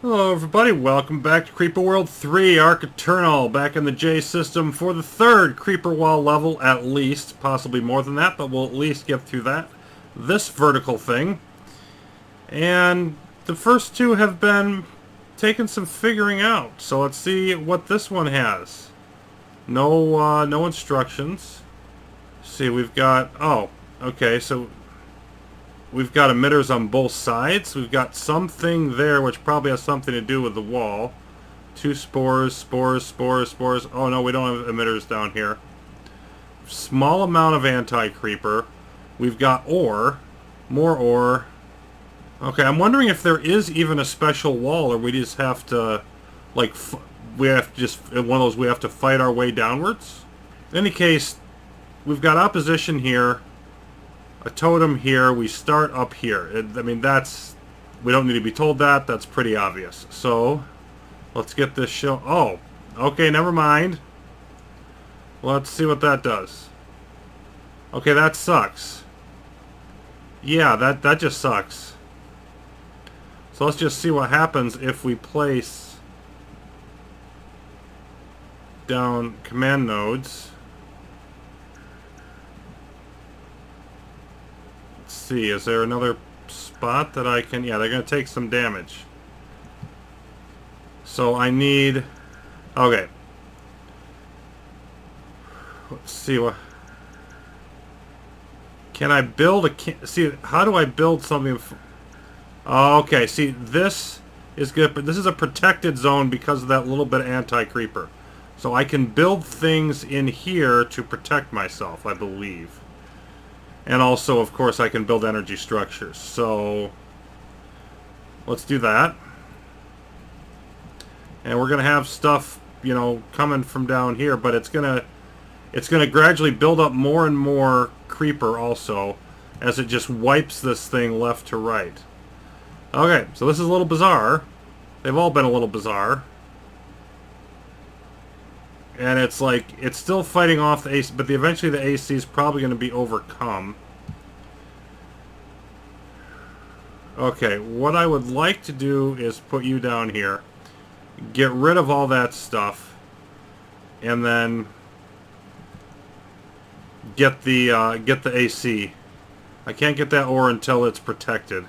Hello everybody, welcome back to Creeper World 3 Arc Eternal, back in the J system for the third Creeper Wall level at least, possibly more than that, but we'll at least get through that. This vertical thing. And the first two have been taking some figuring out, so let's see what this one has. No instructions. See, we've got, okay, so we've got emitters on both sides. We've got something there which probably has something to do with the wall. Two spores. Oh no, we don't have emitters down here. Small amount of anti-creeper. We've got ore. More ore. Okay, I'm wondering if there is even a special wall, or we just have to, like, we have to just, one of those we have to fight our way downwards. In any case, we've got opposition here. A totem here, we start up here. I mean, we don't need to be told that, that's pretty obvious. So, let's get this show. Oh, okay, never mind. Let's see what that does. Okay, that sucks. Yeah, that just sucks. So let's just see what happens if we place down command nodes. See, is there another spot that I can... Yeah, they're going to take some damage. So I need... Okay. Let's see what... Can I build a... See, how do I build something... Okay, see, this is good, but this is a protected zone because of that little bit of anti-creeper. So I can build things in here to protect myself, I believe. And also, of course, I can build energy structures. So, let's do that. And we're going to have stuff, you know, coming from down here, but it's going to gradually build up more and more creeper also as it just wipes this thing left to right. Okay, so this is a little bizarre. They've all been a little bizarre. And it's like, it's still fighting off the AC, but eventually the AC is probably going to be overcome. Okay, what I would like to do is put you down here. Get rid of all that stuff. And then get the AC. I can't get that ore until it's protected.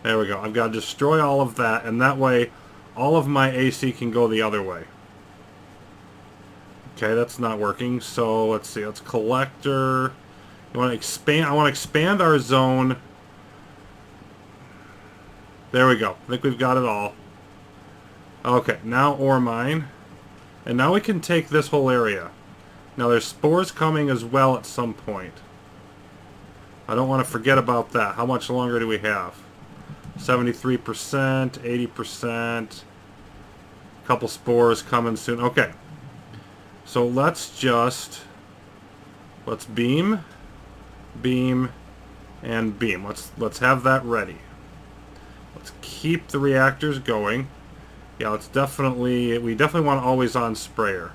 There we go. I've got to destroy all of that, and that way all of my AC can go the other way. Okay, that's not working. So let's see. Let's collector. You want to expand? I want to expand our zone. There we go. I think we've got it all. Okay, now ore mine, and now we can take this whole area. Now there's spores coming as well at some point. I don't want to forget about that. How much longer do we have? 73%, 80%. A couple spores coming soon. Okay. So let's beam, and beam. Let's have that ready. Let's keep the reactors going. Yeah, we definitely want always on sprayer.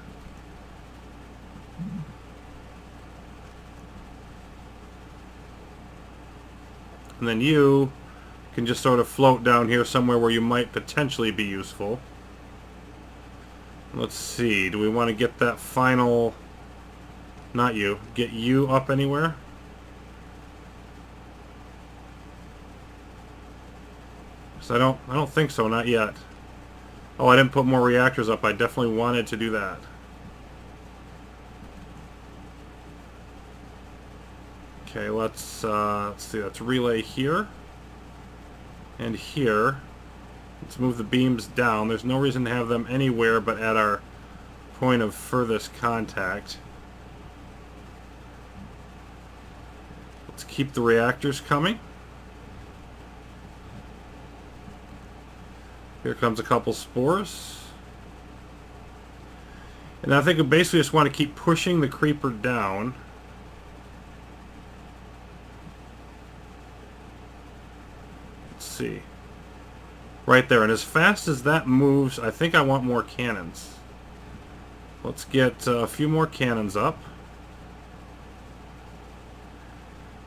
And then you can just sort of float down here somewhere where you might potentially be useful. Let's see, do we want to get that final... Not you. Get you up anywhere? So I don't think so, not yet. Oh, I didn't put more reactors up. I definitely wanted to do that. Okay, let's see, let's relay here. And here. Let's move the beams down. There's no reason to have them anywhere but at our point of furthest contact. Let's keep the reactors coming. Here comes a couple spores. And I think we basically just want to keep pushing the creeper down. Let's see. Right there, and as fast as that moves, I think I want more cannons. Let's get a few more cannons up.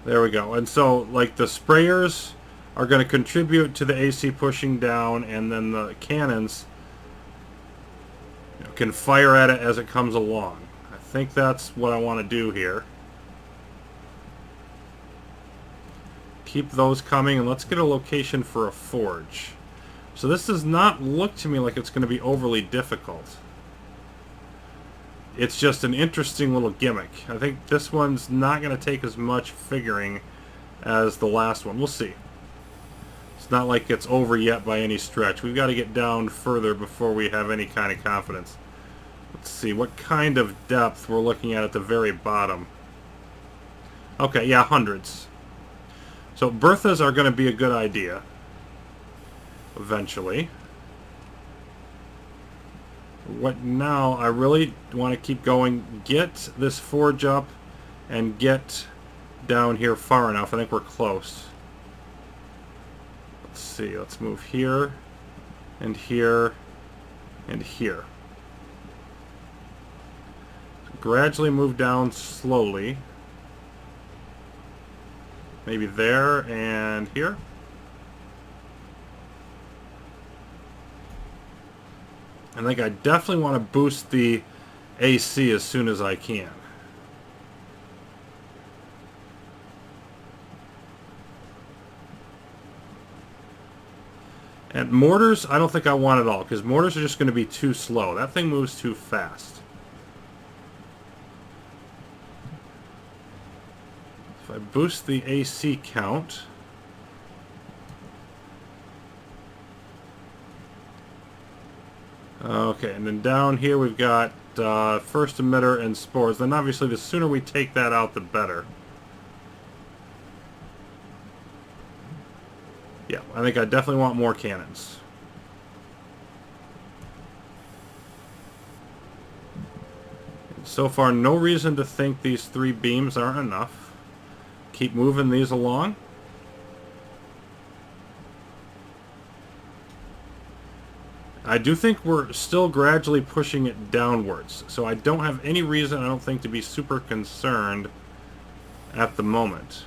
There we go. And so, like, the sprayers are going to contribute to the AC pushing down, and then the cannons can fire at it as it comes along. I think that's what I want to do here. Keep those coming, and let's get a location for a forge. So this does not look to me like it's going to be overly difficult. It's just an interesting little gimmick. I think this one's not going to take as much figuring as the last one. We'll see. It's not like it's over yet by any stretch. We've got to get down further before we have any kind of confidence. Let's see what kind of depth we're looking at the very bottom. Okay, yeah, hundreds. So berthas are going to be a good idea eventually. What now? I really want to keep going, get this forge up, and get down here far enough. I think we're close. Let's see. Let's move here, and here, and here. Gradually move down slowly. Maybe there and here. I think I definitely want to boost the AC as soon as I can. And mortars, I don't think I want at all, because mortars are just going to be too slow. That thing moves too fast. If I boost the AC count... Okay, and then down here we've got first emitter and spores. Then obviously the sooner we take that out, the better. Yeah, I think I definitely want more cannons. And so far, no reason to think these 3 beams aren't enough. Keep moving these along. I do think we're still gradually pushing it downwards, so I don't have any reason, I don't think, to be super concerned at the moment.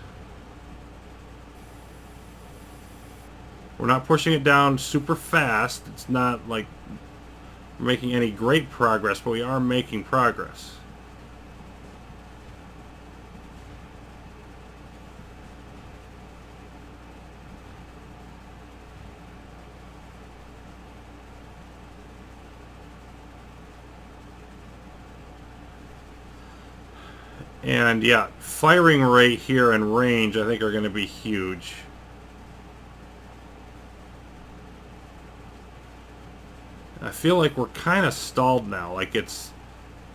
We're not pushing it down super fast. It's not like we're making any great progress, but we are making progress. And yeah, firing rate here and range I think are going to be huge. I feel like we're kind of stalled now. Like it's...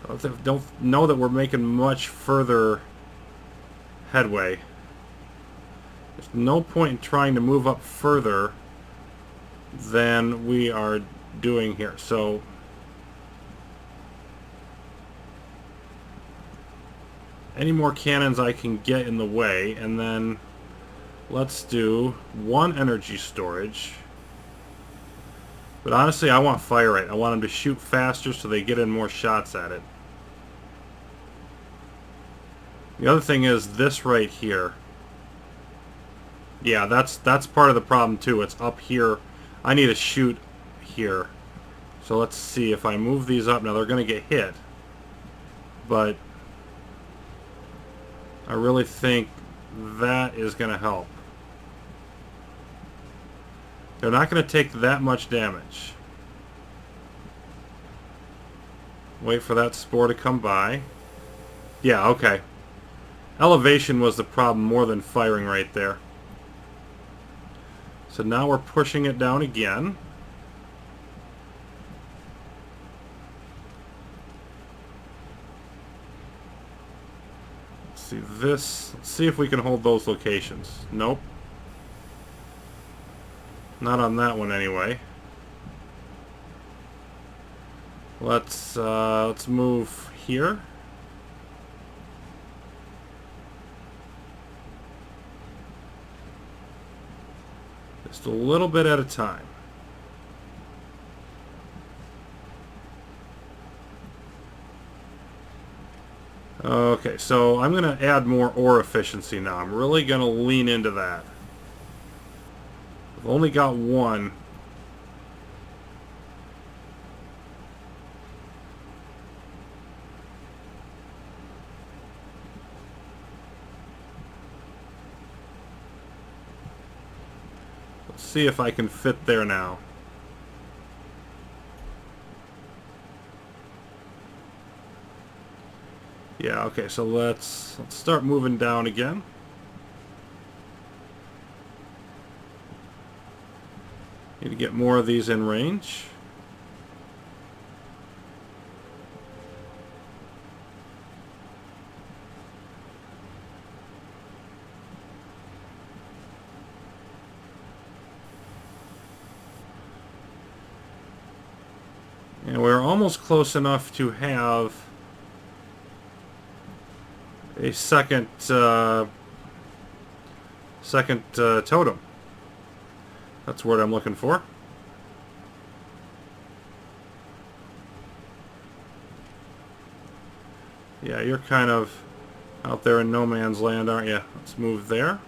I don't know that we're making much further headway. There's no point in trying to move up further than we are doing here. So... any more cannons I can get in the way, and then let's do 1 energy storage. But honestly, I want fire rate. I want them to shoot faster so they get in more shots at it. The other thing is this right here. Yeah, that's part of the problem too. It's up here. I need to shoot here. So let's see if I move these up. Now they're going to get hit. But I really think that is going to help. They're not going to take that much damage. Wait for that spore to come by. Yeah, okay. Elevation was the problem more than firing right there. So now we're pushing it down again. See this. Let's see if we can hold those locations. Nope. Not on that one anyway. Let's move here. Just a little bit at a time. Okay, so I'm going to add more ore efficiency now. I'm really going to lean into that. I've only got one. Let's see if I can fit there now. Yeah, okay, so let's start moving down again. Need to get more of these in range. And we're almost close enough to have a second totem. That's what I'm looking for. Yeah, you're kind of out there in no man's land, aren't you? Let's move there.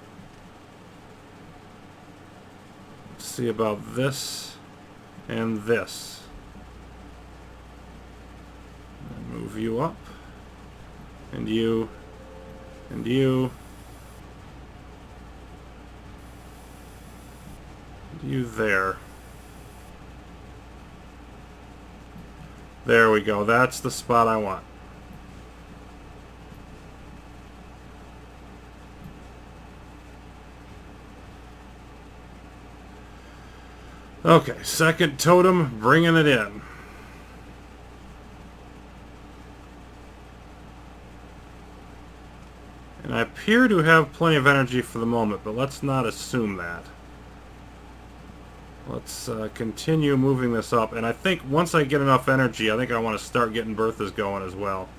Let's see about this and this. And move you up. And you. And you. And you there. There we go. That's the spot I want. Okay, second totem, bringing it in. And I appear to have plenty of energy for the moment, but let's not assume that. Let's continue moving this up. And I think once I get enough energy, I think I want to start getting Berthas going as well.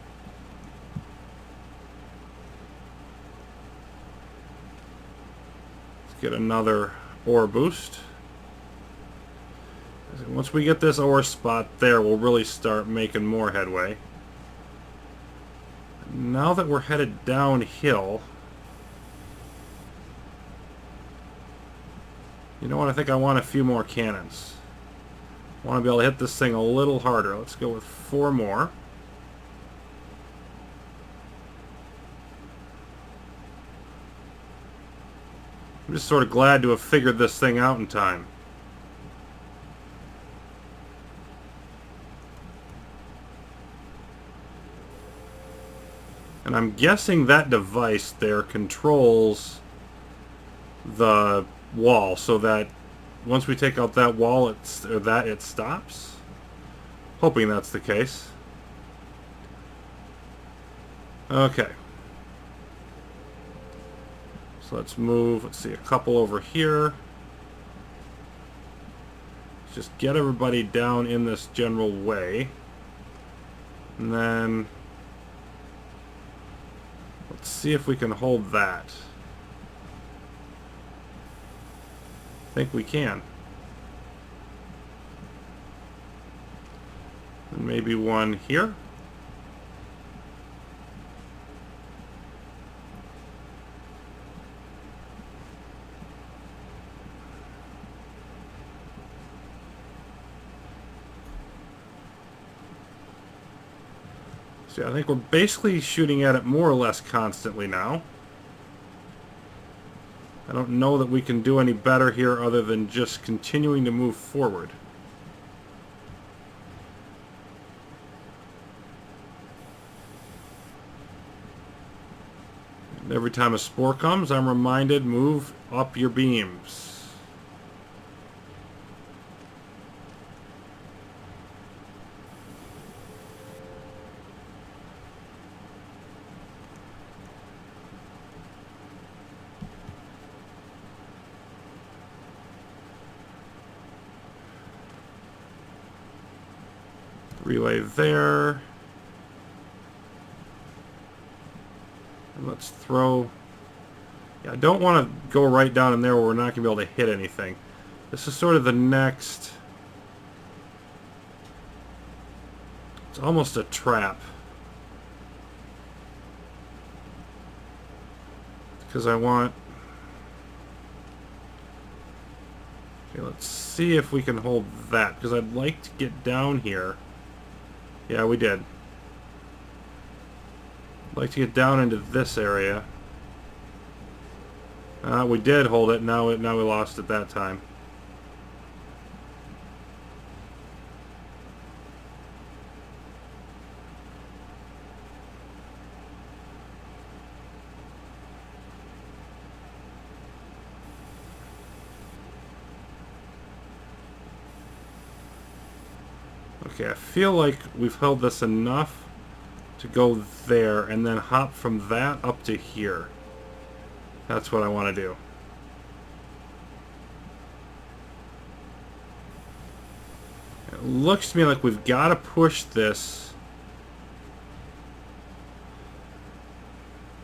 Let's get another ore boost. Once we get this ore spot there, we'll really start making more headway. Now that we're headed downhill, you know what, I think I want a few more cannons. I want to be able to hit this thing a little harder. Let's go with 4 more. I'm just sort of glad to have figured this thing out in time. And I'm guessing that device there controls the wall, so that once we take out that wall, it stops. Hoping that's the case. Okay. So let's move. Let's see, a couple over here. Let's just get everybody down in this general way, and then let's see if we can hold that. I think we can. And maybe one here. See, I think we're basically shooting at it more or less constantly now. I don't know that we can do any better here other than just continuing to move forward. And every time a spore comes, I'm reminded, move up your beams. Relay there. And let's throw... Yeah, I don't want to go right down in there where we're not going to be able to hit anything. This is sort of the next... It's almost a trap. Because I want... Okay, let's see if we can hold that, because I'd like to get down here. Yeah, we did. I'd like to get down into this area. We did hold it. Now we lost it that time. Okay, I feel like we've held this enough to go there and then hop from that up to here. That's what I want to do. It looks to me like we've got to push this.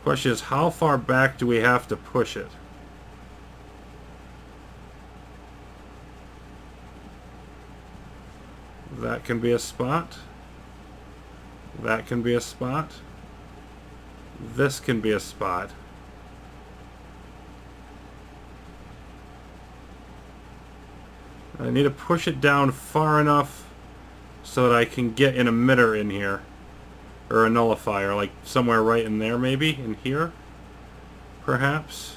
Question is, how far back do we have to push it? That can be a spot. That can be a spot. This can be a spot. I need to push it down far enough so that I can get an emitter in here. Or a nullifier, like somewhere right in there maybe, in here, perhaps.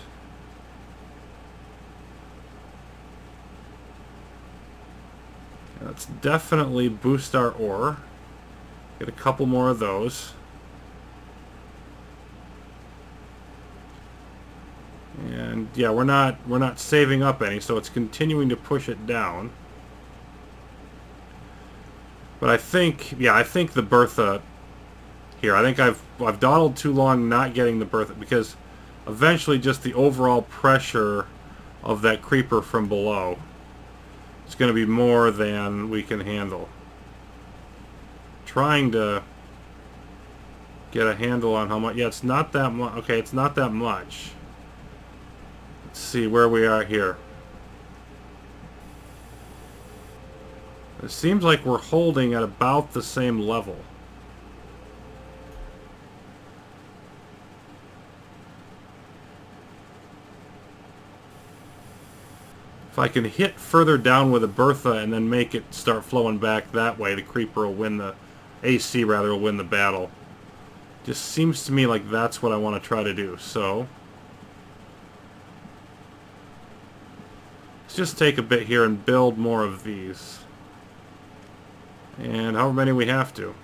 Let's definitely boost our ore. Get a couple more of those. And yeah, we're not saving up any, so it's continuing to push it down. But I think the Bertha here, I think I've dawdled too long not getting the Bertha, because eventually just the overall pressure of that creeper from below is going to be more than we can handle. Trying to get a handle on how much. Yeah, it's not that much. Okay, it's not that much. Let's see where we are here. It seems like we're holding at about the same level. If I can hit further down with a Bertha and then make it start flowing back that way, the creeper will win the... AC, rather, will win the battle. Just seems to me like that's what I want to try to do, so... let's just take a bit here and build more of these. And however many we have to.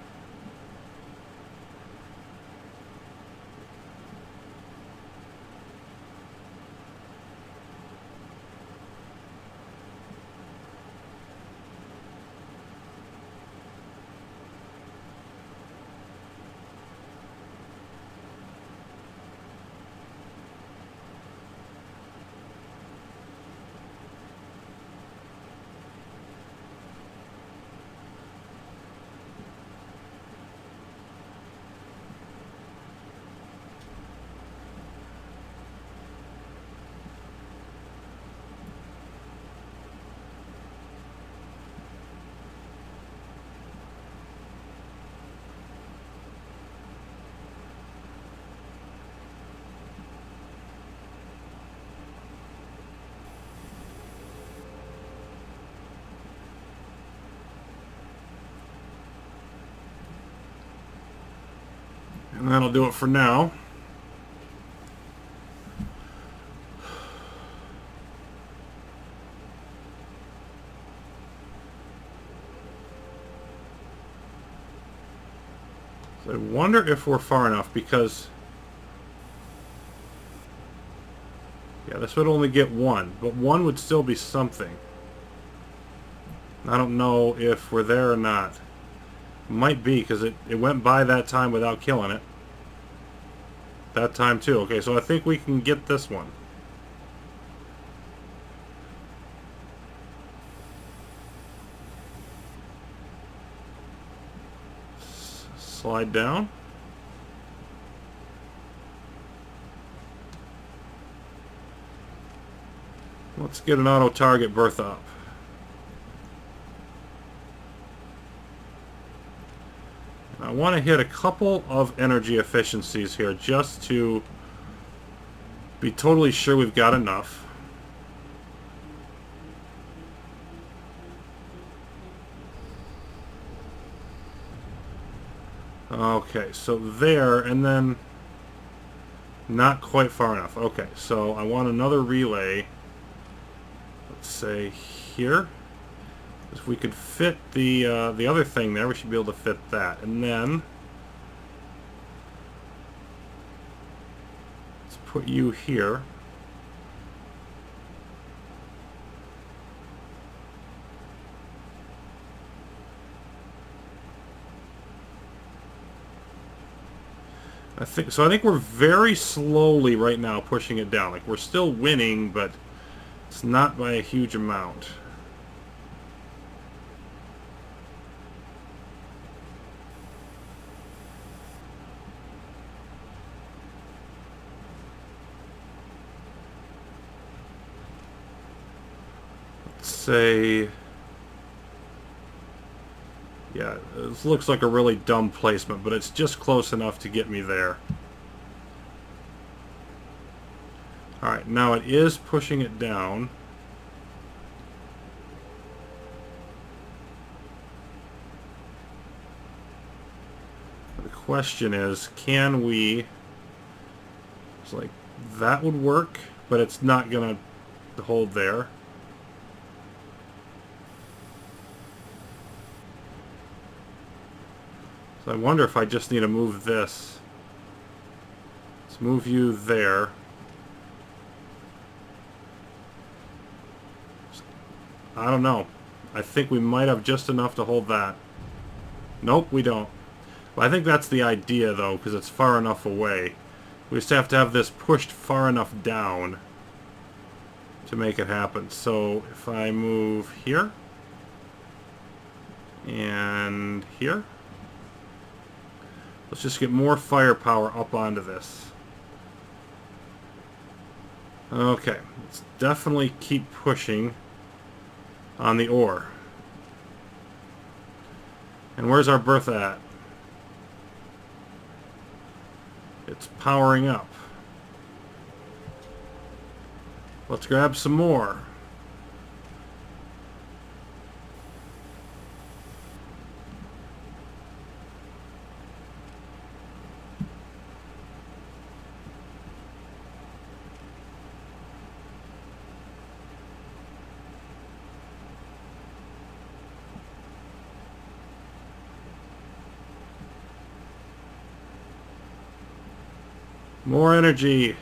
And that'll do it for now. So I wonder if we're far enough, because... yeah, this would only get one, but one would still be something. I don't know if we're there or not. Might be, because it went by that time without killing it. That time too. Okay, so I think we can get this one. Slide down. Let's get an auto target Bertha up. I want to hit a couple of energy efficiencies here just to be totally sure we've got enough. Okay, so there, and then not quite far enough. Okay, so I want another relay. Let's say here. If we could fit the other thing there, we should be able to fit that. And then let's put you here. I think we're very slowly right now pushing it down. Like, we're still winning, but it's not by a huge amount. Let's say, yeah, this looks like a really dumb placement, but it's just close enough to get me there. Alright, now it is pushing it down. The question is, can we... It's like, that would work, but it's not going to hold there. So I wonder if I just need to move this. Let's move you there. I don't know. I think we might have just enough to hold that. Nope, we don't. Well, I think that's the idea, though, because it's far enough away. We just have to have this pushed far enough down to make it happen. So if I move here and here, let's just get more firepower up onto this. Okay, let's definitely keep pushing on the ore. And where's our berth at? It's powering up. Let's grab some more. More energy.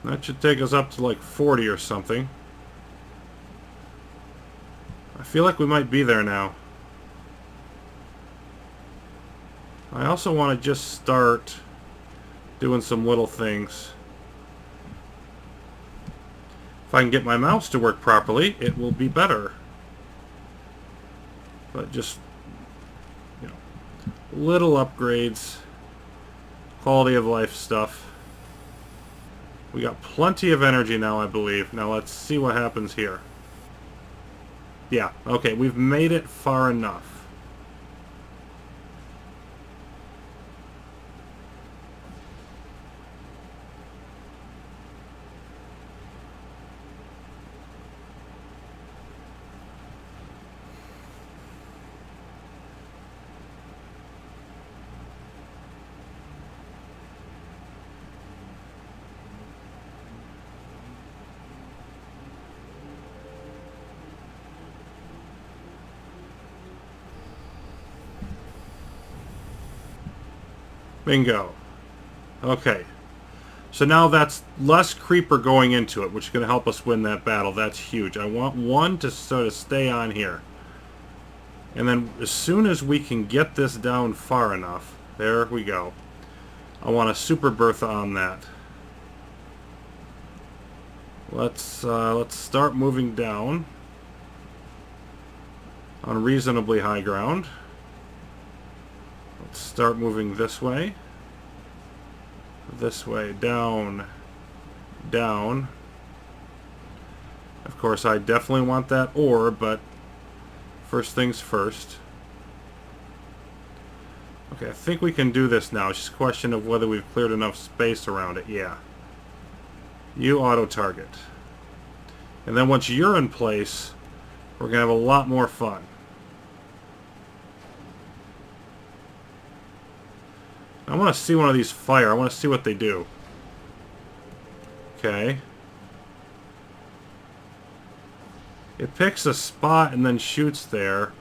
That should take us up to like 40 or something. I feel like we might be there now. I also want to just start doing some little things. If I can get my mouse to work properly, it will be better. But just, you know, little upgrades, quality of life stuff. We got plenty of energy now, I believe. Now let's see what happens here. Yeah, okay, we've made it far enough. Bingo. Okay. So now that's less creeper going into it, which is going to help us win that battle. That's huge. I want one to sort of stay on here. And then as soon as we can get this down far enough, there we go. I want a super berth on that. Let's start moving down on reasonably high ground. Let's start moving this way, down, down. Of course, I definitely want that ore, but first things first. Okay, I think we can do this now. It's just a question of whether we've cleared enough space around it. Yeah. You auto-target. And then once you're in place, we're going to have a lot more fun. I want to see one of these fire. I want to see what they do. Okay. It picks a spot and then shoots there.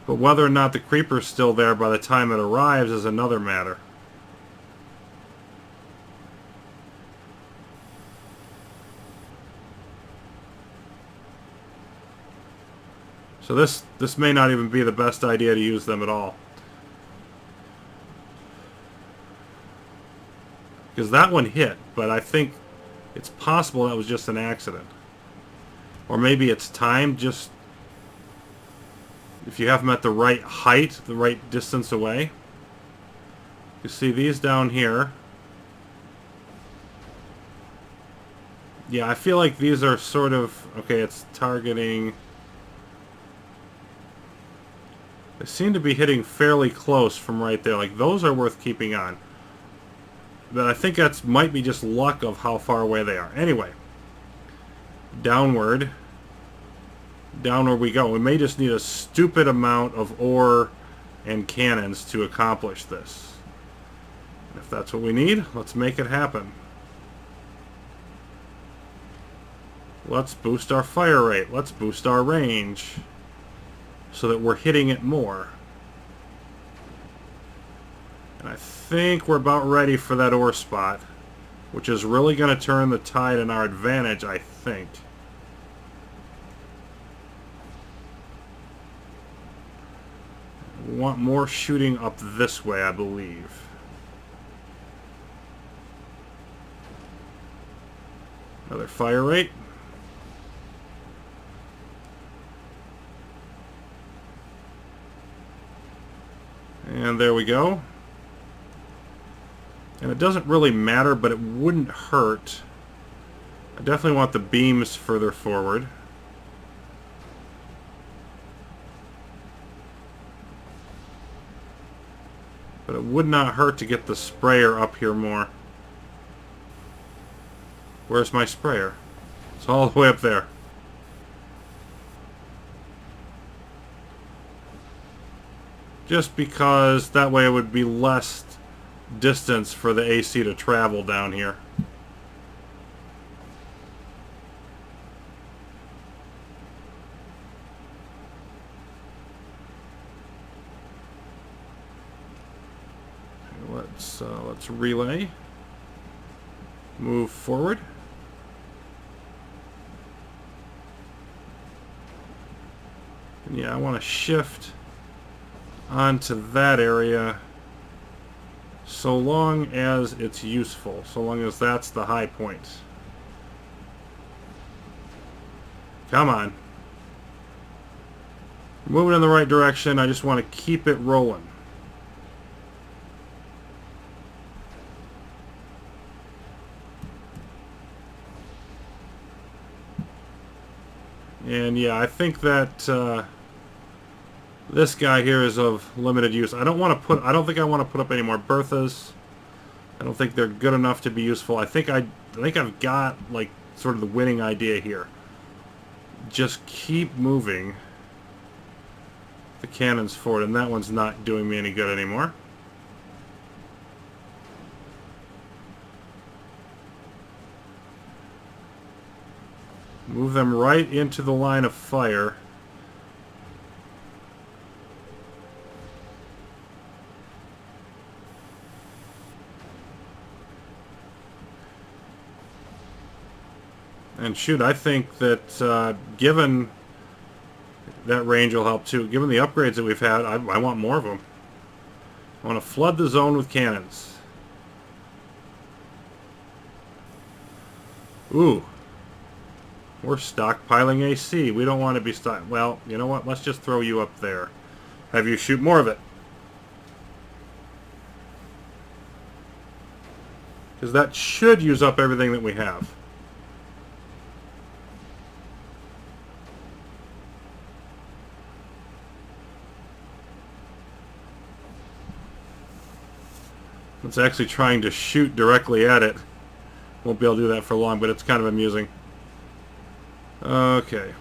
But whether or not the creeper's still there by the time it arrives is another matter. So this may not even be the best idea to use them at all. Because that one hit, but I think it's possible that was just an accident. Or maybe it's timed just if you have them at the right height, the right distance away. You see these down here. Yeah, I feel like these are sort of... Okay, it's targeting... They seem to be hitting fairly close from right there. Like, those are worth keeping on. But I think that might be just luck of how far away they are. Anyway. Downward. Downward we go. We may just need a stupid amount of ore and cannons to accomplish this. If that's what we need, let's make it happen. Let's boost our fire rate. Let's boost our range. So that we're hitting it more. And I think we're about ready for that ore spot. Which is really going to turn the tide in our advantage, I think. We want more shooting up this way, I believe. Another fire rate. And there we go. And it doesn't really matter, but it wouldn't hurt. I definitely want the beams further forward. But it would not hurt to get the sprayer up here more. Where's my sprayer? It's all the way up there. Just because that way it would be less distance for the AC to travel down here. Let's relay. Move forward. And yeah, I want to shift onto that area so long as it's useful, so long as that's the high point. Come on. Moving in the right direction, I just want to keep it rolling. And yeah, I think that this guy here is of limited use. I don't think I want to put up any more Berthas. I don't think they're good enough to be useful. I think I've got like sort of the winning idea here. Just keep moving the cannons forward, and that one's not doing me any good anymore. Move them right into the line of fire. And shoot, I think that given that range will help too. Given the upgrades that we've had, I want more of them. I want to flood the zone with cannons. Ooh. We're stockpiling AC. We don't want to be well, you know what? Let's just throw you up there. Have you shoot more of it. Because that should use up everything that we have. It's actually trying to shoot directly at it. Won't be able to do that for long, but it's kind of amusing. Okay.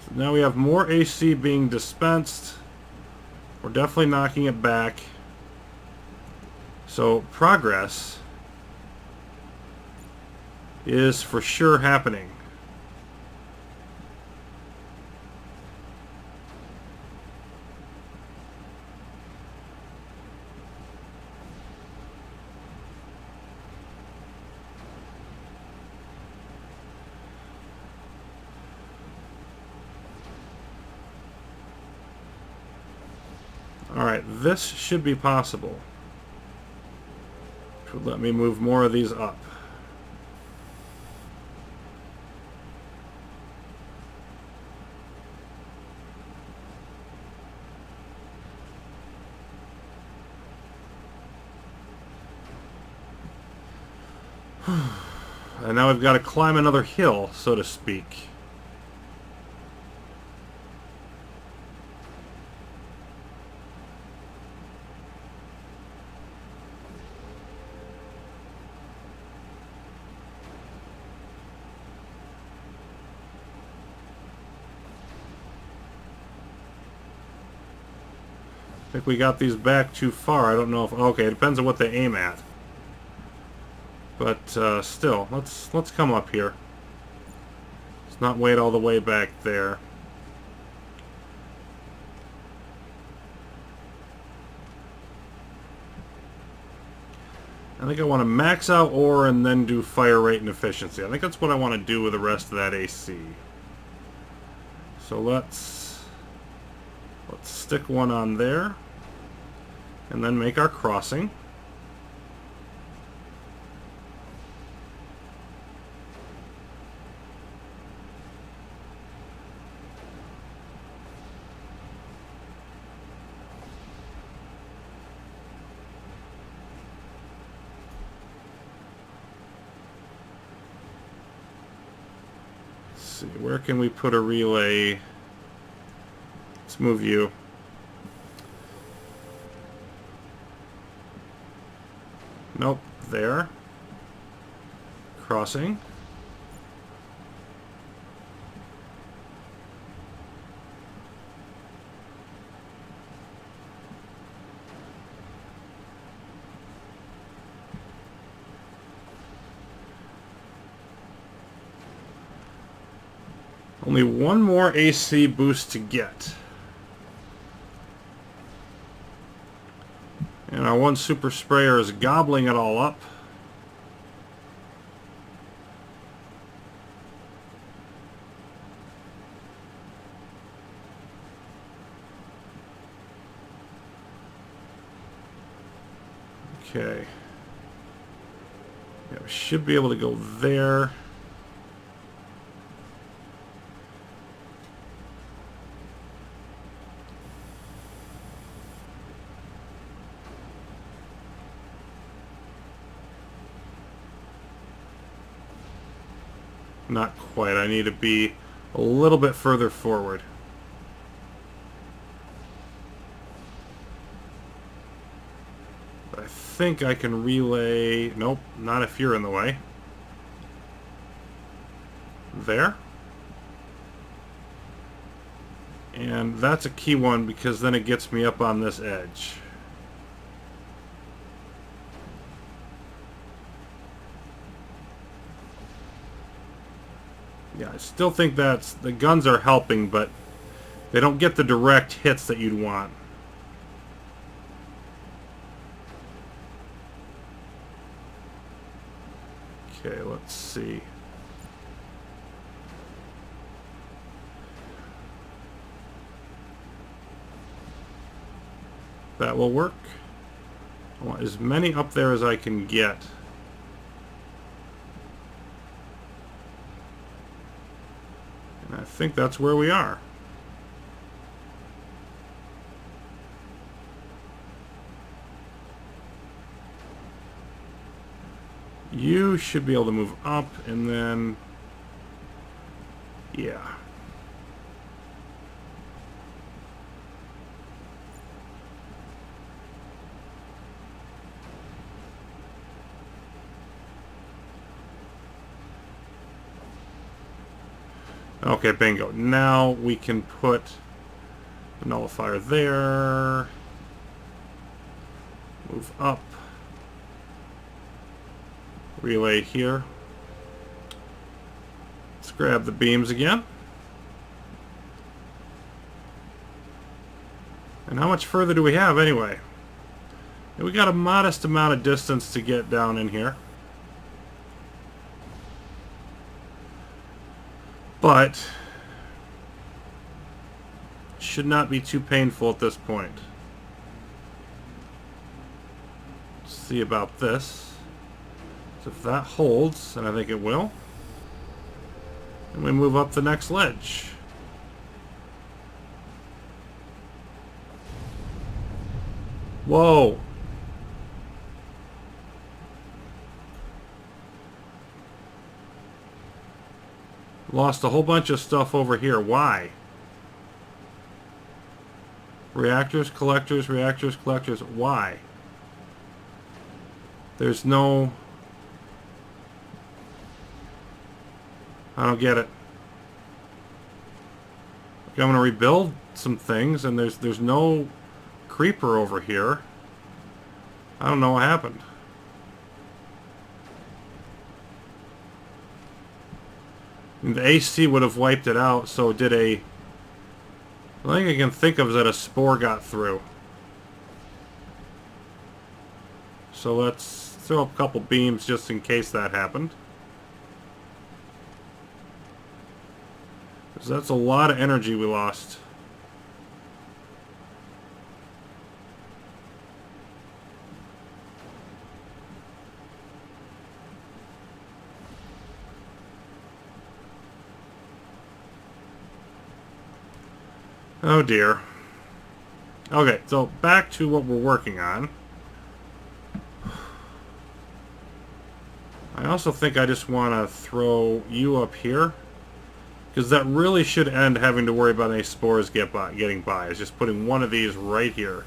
So now we have more AC being dispensed. We're definitely knocking it back. So progress is for sure happening. Alright, this should be possible. Which would let me move more of these up. And now we've got to climb another hill, so to speak. I think we got these back too far. I don't know if... Okay, it depends on what they aim at. But still, let's come up here. Let's not wait all the way back there. I think I want to max out ore and then do fire rate and efficiency. I think that's what I want to do with the rest of that AC. So let's stick one on there. And then make our crossing. See, where can we put a relay? Let's move you. Nope, there. Crossing. Only one more AC boost to get. And our one super sprayer is gobbling it all up. Okay. Yeah, we should be able to go there. Not quite. I need to be a little bit further forward. But I think I can relay... Nope, not if you're in the way. There. And that's a key one because then it gets me up on this edge. Yeah, I still think that's... The guns are helping, but they don't get the direct hits that you'd want. Okay, let's see. That will work. I want as many up there as I can get. And I think that's where we are. You should be able to move up and then... Yeah. Okay, bingo. Now we can put the nullifier there. Move up. Relay here. Let's grab the beams again. And how much further do we have anyway? We got a modest amount of distance to get down in here. But should not be too painful at this point. Let's see about this. So if that holds, and I think it will, and we move up the next ledge. Whoa! Lost a whole bunch of stuff over here. Why? Reactors, collectors, reactors, collectors. Why? There's no... I don't get it. Okay, I'm going to rebuild some things, and there's no creeper over here. I don't know what happened. And the AC would have wiped it out, so did a... The only thing I can think of is that a spore got through. So let's throw up a couple beams just in case that happened. Because that's a lot of energy we lost. Oh dear. Okay, so back to what we're working on. I also think I just want to throw you up here. Because that really should end having to worry about any spores getting by. It's just putting one of these right here.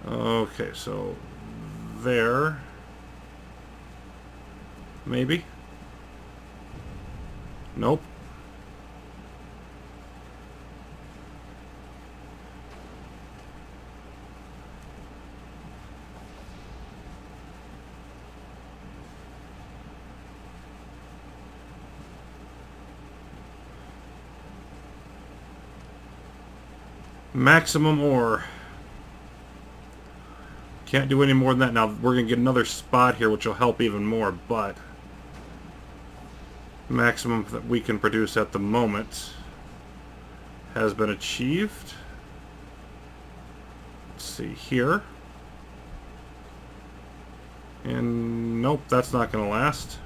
Okay, so there. Maybe. Nope. Maximum ore. Can't do any more than that. Now we're going to get another spot here which will help even more, but maximum that we can produce at the moment has been achieved. Let's see here. And nope, that's not going to last.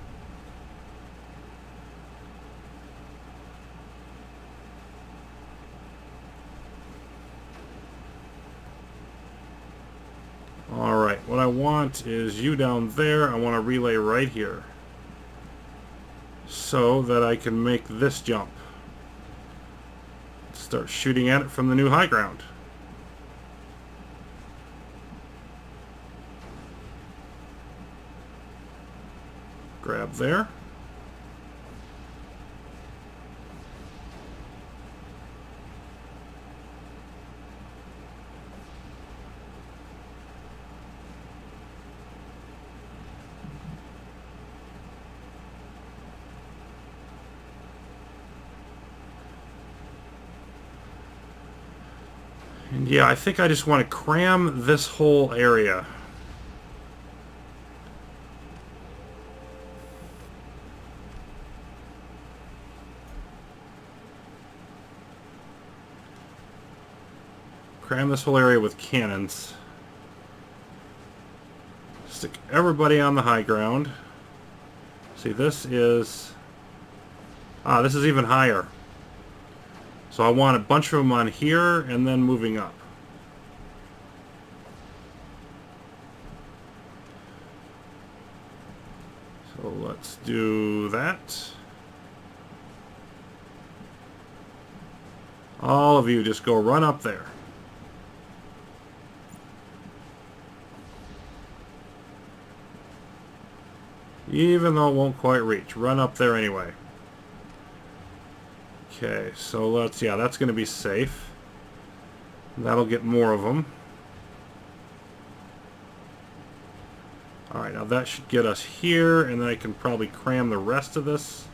Alright, what I want is you down there. I want a relay right here, so that I can make this jump. Start shooting at it from the new high ground. Grab there. And yeah, I think I just want to cram this whole area. Cram this whole area with cannons. Stick everybody on the high ground. See, this is... this is even higher. So I want a bunch of them on here and then moving up. So let's do that. All of you just go run up there. Even though it won't quite reach. Run up there anyway. Okay, so let's... Yeah, that's going to be safe. That'll get more of them. Alright, now that should get us here, and then I can probably cram the rest of this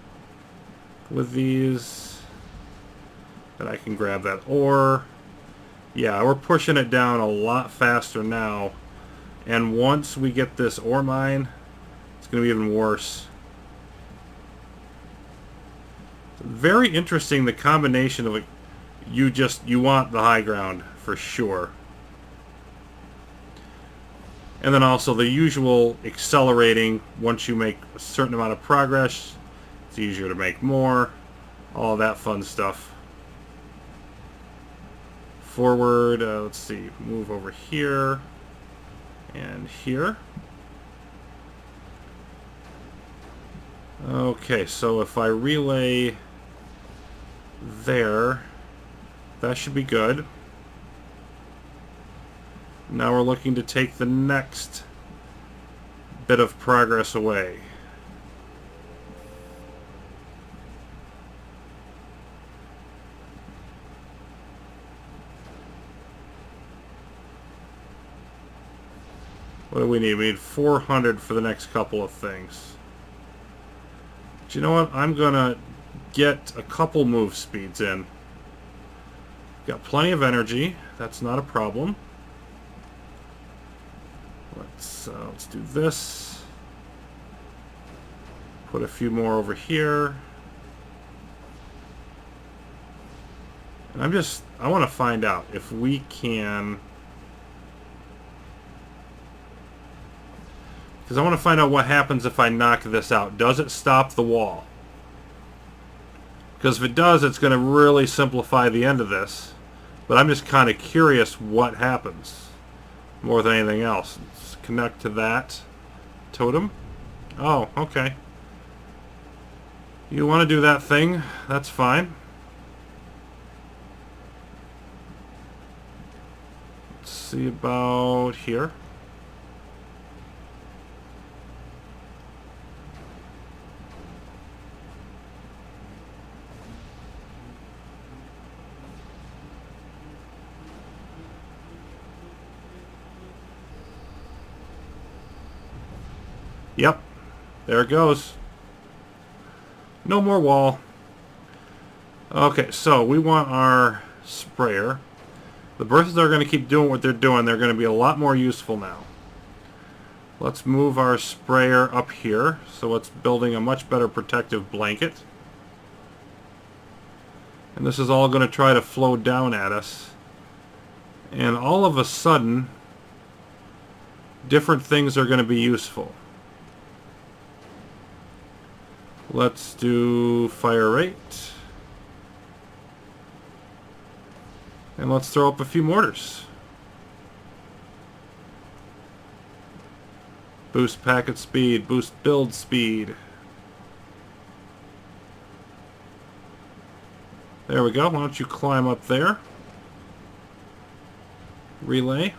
with these. And I can grab that ore. Yeah, we're pushing it down a lot faster now. And once we get this ore mine, it's going to be even worse. Very interesting, the combination of like, you want the high ground for sure. And then also the usual accelerating. Once you make a certain amount of progress, it's easier to make more. All that fun stuff. Forward, let's see, move over here and here. Okay, so if I relay there, that should be good. Now we're looking to take the next bit of progress away. What do we need? We need 400 for the next couple of things. But you know what? I'm gonna get a couple move speeds in. Got plenty of energy. That's not a problem. Let's do this. Put a few more over here. And I want to find out if we can... Because I want to find out what happens if I knock this out. Does it stop the wall? Because if it does, it's going to really simplify the end of this. But I'm just kind of curious what happens more than anything else. Let's connect to that totem. Oh, okay. You want to do that thing? That's fine. Let's see about here. Yep, there it goes. No more wall. Okay, so we want our sprayer. The berthas are going to keep doing what they're doing. They're going to be a lot more useful now. Let's move our sprayer up here, so it's building a much better protective blanket. And this is all going to try to flow down at us. And all of a sudden, different things are going to be useful. Let's do fire rate. And let's throw up a few mortars. Boost packet speed, boost build speed. There we go. Why don't you climb up there? Relay.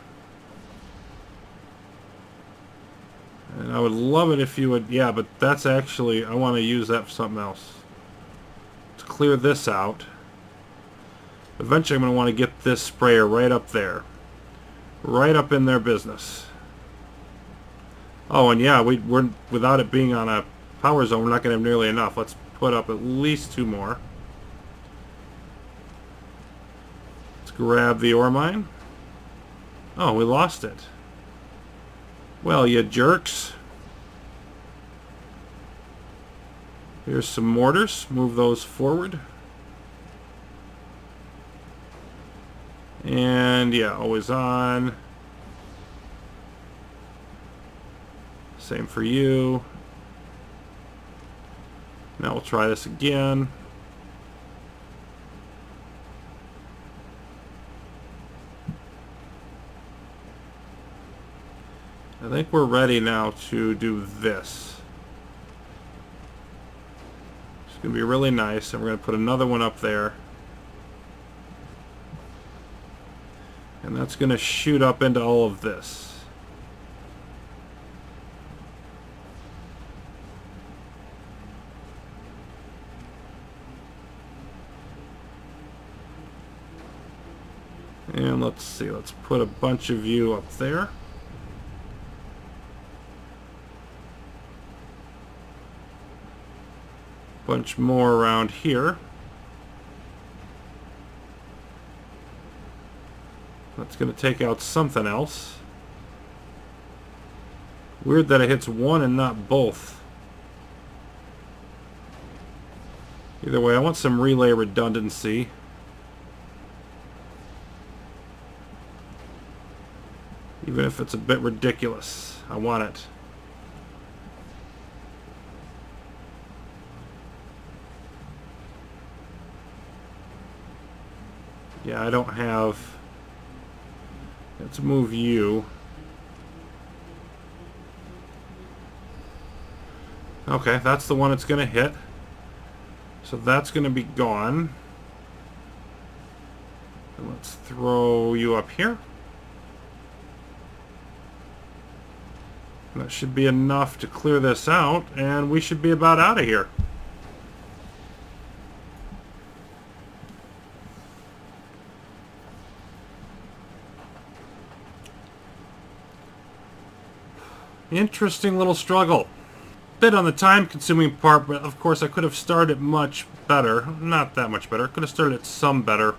And I would love it if you would... Yeah, but that's actually... I want to use that for something else. To clear this out. Eventually I'm going to want to get this sprayer right up there. Right up in their business. Oh, and yeah, we're without it being on a power zone, we're not going to have nearly enough. Let's put up at least 2 more. Let's grab the ore mine. Oh, we lost it. Well, you jerks. Here's some mortars. Move those forward. And yeah, always on. Same for you. Now we'll try this again. I think we're ready now to do this. It's going to be really nice, and we're going to put another one up there. And that's going to shoot up into all of this. And let's see, let's put a bunch of you up there. Bunch more around here. That's going to take out something else. Weird that it hits one and not both. Either way, I want some relay redundancy. Even if it's a bit ridiculous, I want it. Yeah, I don't have... Let's move you. Okay, that's the one it's going to hit. So that's going to be gone. And let's throw you up here. That should be enough to clear this out, and we should be about out of here. Interesting little struggle. Bit on the time-consuming part, but of course I could have started much better. Not that much better. Could have started it some better.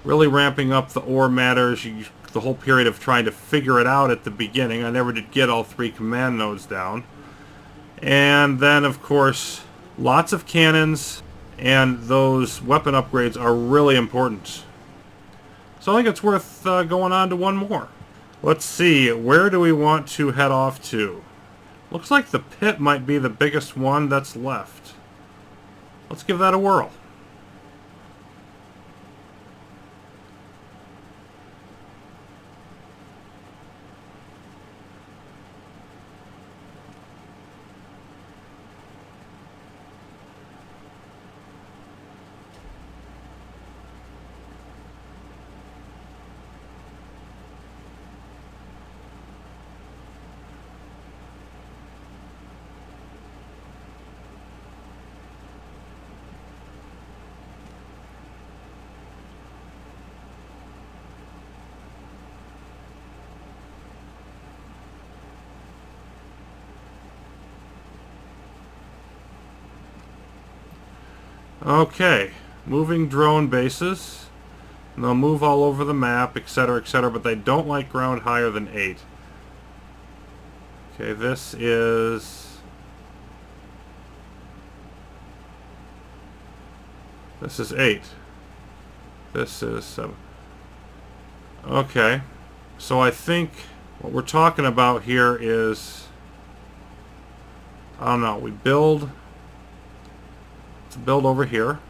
Really ramping up the ore matters. The whole period of trying to figure it out at the beginning. I never did get all 3 command nodes down. And then, of course, lots of cannons, and those weapon upgrades are really important. So I think it's worth going on to one more. Let's see, where do we want to head off to? Looks like the pit might be the biggest one that's left. Let's give that a whirl. Okay, moving drone bases. And they'll move all over the map, etc., but they don't like ground higher than 8. Okay, this is 8. This is 7. Okay, so I think what we're talking about here is, I don't know, we build... build over here.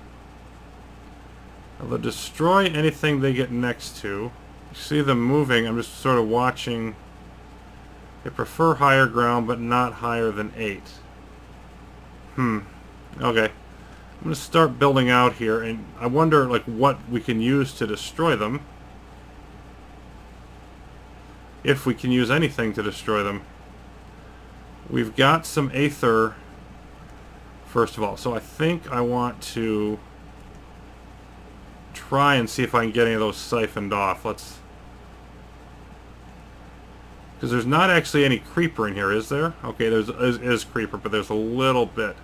They'll destroy anything they get next to. You see them moving. I'm just sort of watching. They prefer higher ground, but not higher than 8. Okay. I'm going to start building out here, and I wonder like what we can use to destroy them. If we can use anything to destroy them. We've got some aether, first of all. So I think I want to try and see if I can get any of those siphoned off. Let's... Because there's not actually any creeper in here, is there? Okay, there is creeper, but there's a little bit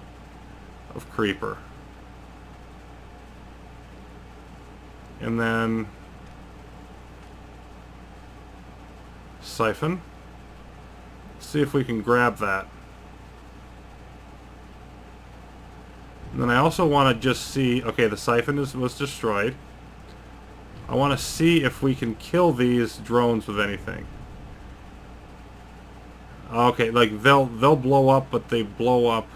of creeper. And then... siphon. Let's see if we can grab that. And then I also want to just see... Okay, the siphon was destroyed. I want to see if we can kill these drones with anything. Okay, like they'll blow up, but they blow up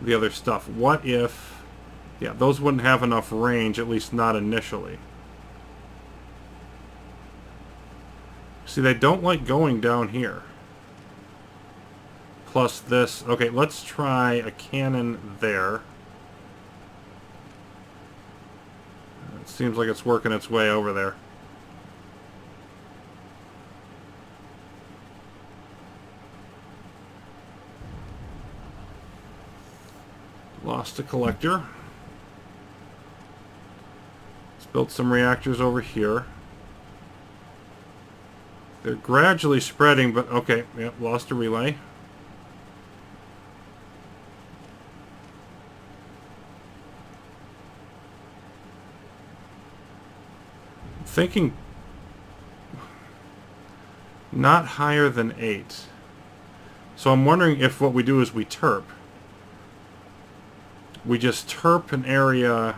the other stuff. What if... Yeah, those wouldn't have enough range, at least not initially. See, they don't like going down here. Plus this... Okay, let's try a cannon there. It seems like it's working its way over there. Lost a collector. Built some reactors over here. They're gradually spreading, but okay, yep, lost a relay. Thinking not higher than 8. So I'm wondering if what we do is we terp. We just terp an area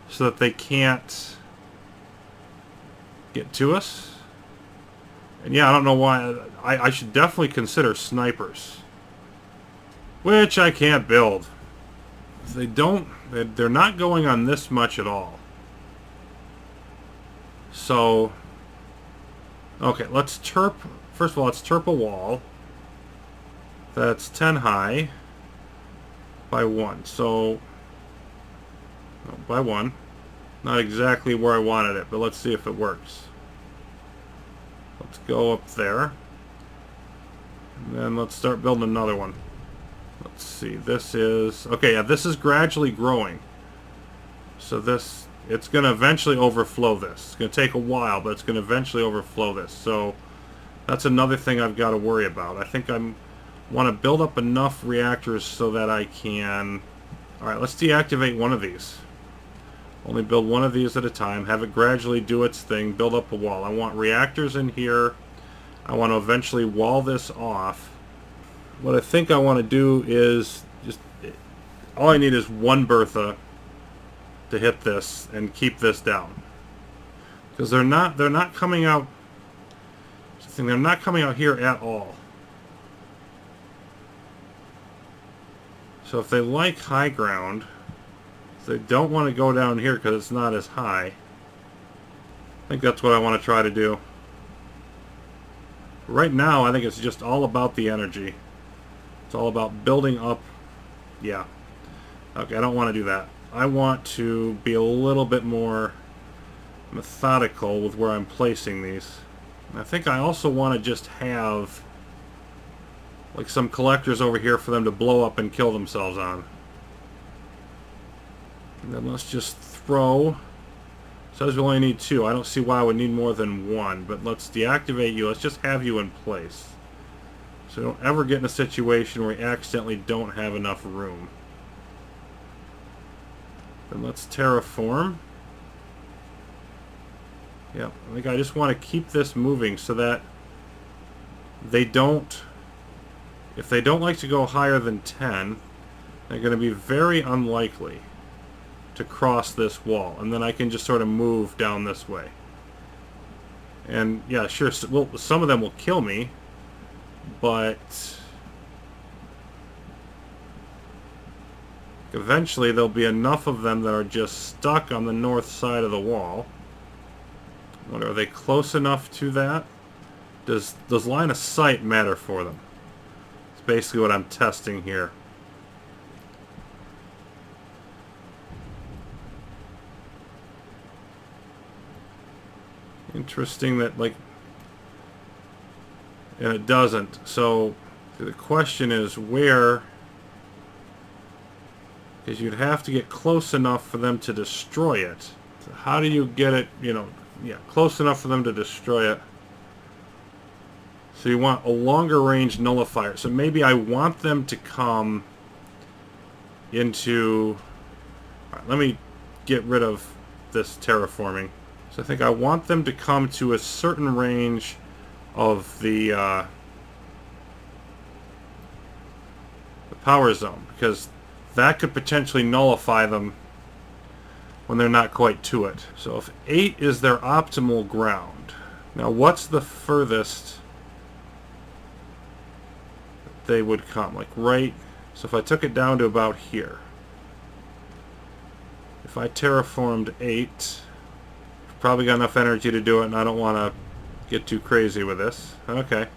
so that they can't get to us. And yeah, I don't know why. I should definitely consider snipers, which I can't build. They don't. They're not going on this much at all. So, okay, let's terp. First of all, let's terp a wall. That's 10 high by 1. So, no, by 1. Not exactly where I wanted it, but let's see if it works. Let's go up there. And then let's start building another one. Let's see, this is... Okay, yeah, this is gradually growing. So this... It's going to eventually overflow this. It's going to take a while, but it's going to eventually overflow this. So that's another thing I've got to worry about. I think I want to build up enough reactors so that I can... Alright, let's deactivate one of these. Only build one of these at a time. Have it gradually do its thing. Build up a wall. I want reactors in here. I want to eventually wall this off. What I think I want to do is just... All I need is one Bertha to hit this and keep this down, because they're not coming out. They're not coming out here at all. So if they like high ground, they don't want to go down here because it's not as high. I think that's what I want to try to do. Right now, I think it's just all about the energy. It's all about building up. Yeah. Okay, I don't want to do that. I want to be a little bit more methodical with where I'm placing these. I think I also want to just have like some collectors over here for them to blow up and kill themselves on. And then let's just throw... It says we only need 2. I don't see why I would need more than 1, but let's deactivate you. Let's just have you in place, so we don't ever get in a situation where we accidentally don't have enough room. Then let's terraform. Yep, I think I just want to keep this moving so that they don't... If they don't like to go higher than 10, they're going to be very unlikely to cross this wall. And then I can just sort of move down this way. And yeah, sure, well, some of them will kill me, but... Eventually there'll be enough of them that are just stuck on the north side of the wall. What, are they close enough to that? Does line of sight matter for them? It's basically what I'm testing here. Interesting that, like... And it doesn't. So the question is where... Because you'd have to get close enough for them to destroy it. So how do you get it, you know, yeah, close enough for them to destroy it? So you want a longer range nullifier. So maybe I want them to come into... Alright, let me get rid of this terraforming. So I think I want them to come to a certain range of the power zone, because that could potentially nullify them when they're not quite to it. So if 8 is their optimal ground, now what's the furthest they would come? Like right... So if I took it down to about here, if I terraformed 8, probably got enough energy to do it, and I don't want to get too crazy with this. Okay.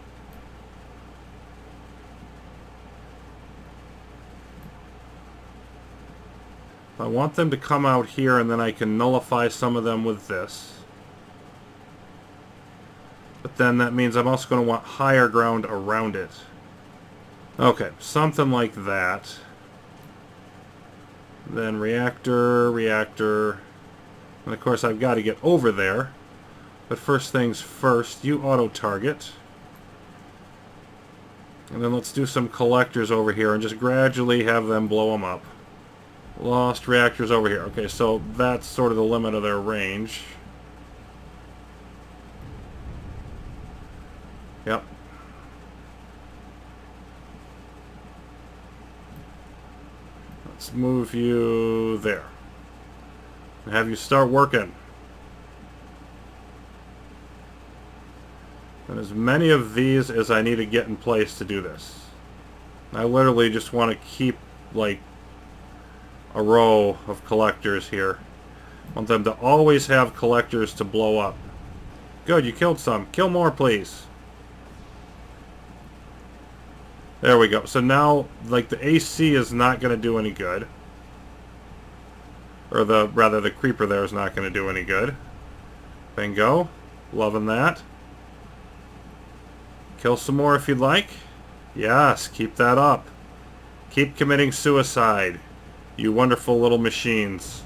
I want them to come out here, and then I can nullify some of them with this. But then that means I'm also going to want higher ground around it. Okay, something like that. Then reactor, reactor. And of course I've got to get over there. But first things first, you auto-target. And then let's do some collectors over here and just gradually have them blow them up. Lost reactors over here. Okay, so that's sort of the limit of their range. Yep. Let's move you there. And have you start working. And as many of these as I need to get in place to do this. I literally just want to keep, like, a row of collectors here. I want them to always have collectors to blow up. Good, you killed some. Kill more, please. There we go. So now, like, the AC is not going to do any good. Or rather, the creeper there is not going to do any good. Bingo. Loving that. Kill some more if you'd like. Yes, keep that up. Keep committing suicide. You wonderful little machines.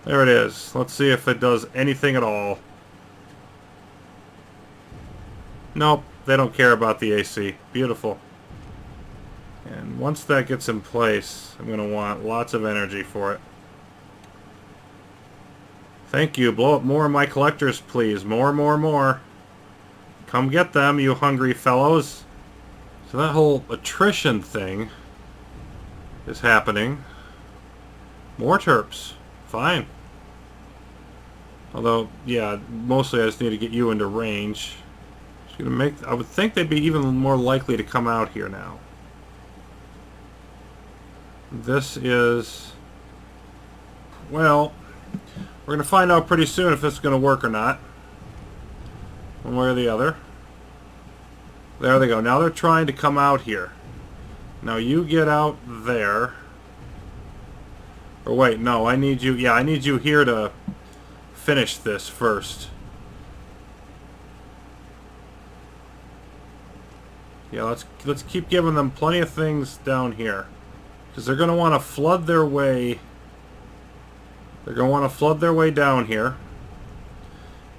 There it is. Let's see if it does anything at all. Nope, they don't care about the AC. Beautiful. And once that gets in place, I'm going to want lots of energy for it. Thank you. Blow up more of my collectors, please. More, more, more. Come get them, you hungry fellows. So that whole attrition thing is happening. More terps. Fine. Although, yeah, mostly I just need to get you into range. Just gonna make. I would think they'd be even more likely to come out here now. This is... Well, we're gonna find out pretty soon if this is gonna work or not. One way or the other. There they go. Now they're trying to come out here. Now you get out there. Or wait, no, I need you... Yeah, I need you here to finish this first. Yeah, let's keep giving them plenty of things down here. Because they're going to want to flood their way... They're going to want to flood their way down here.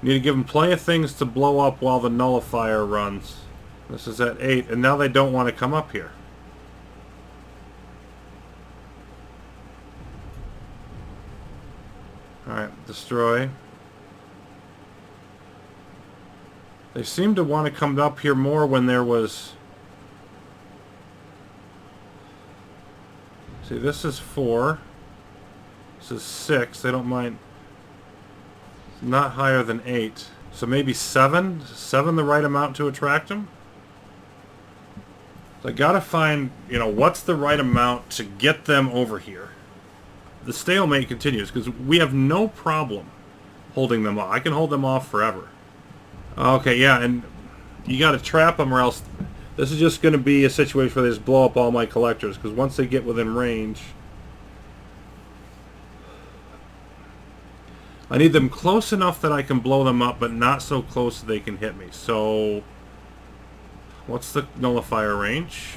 You need to give them plenty of things to blow up while the nullifier runs. This is at 8, and now they don't want to come up here. Alright, destroy. They seem to want to come up here more when there was... See, this is 4. This is 6. They don't mind... Not higher than 8. So maybe 7? Is 7 the right amount to attract them? So I gotta find, you know, what's the right amount to get them over here. The stalemate continues, because we have no problem holding them off. I can hold them off forever. Okay, yeah, and you gotta trap them or else... This is just gonna be a situation where they just blow up all my collectors, because once they get within range... I need them close enough that I can blow them up, but not so close that they can hit me. So, what's the nullifier range?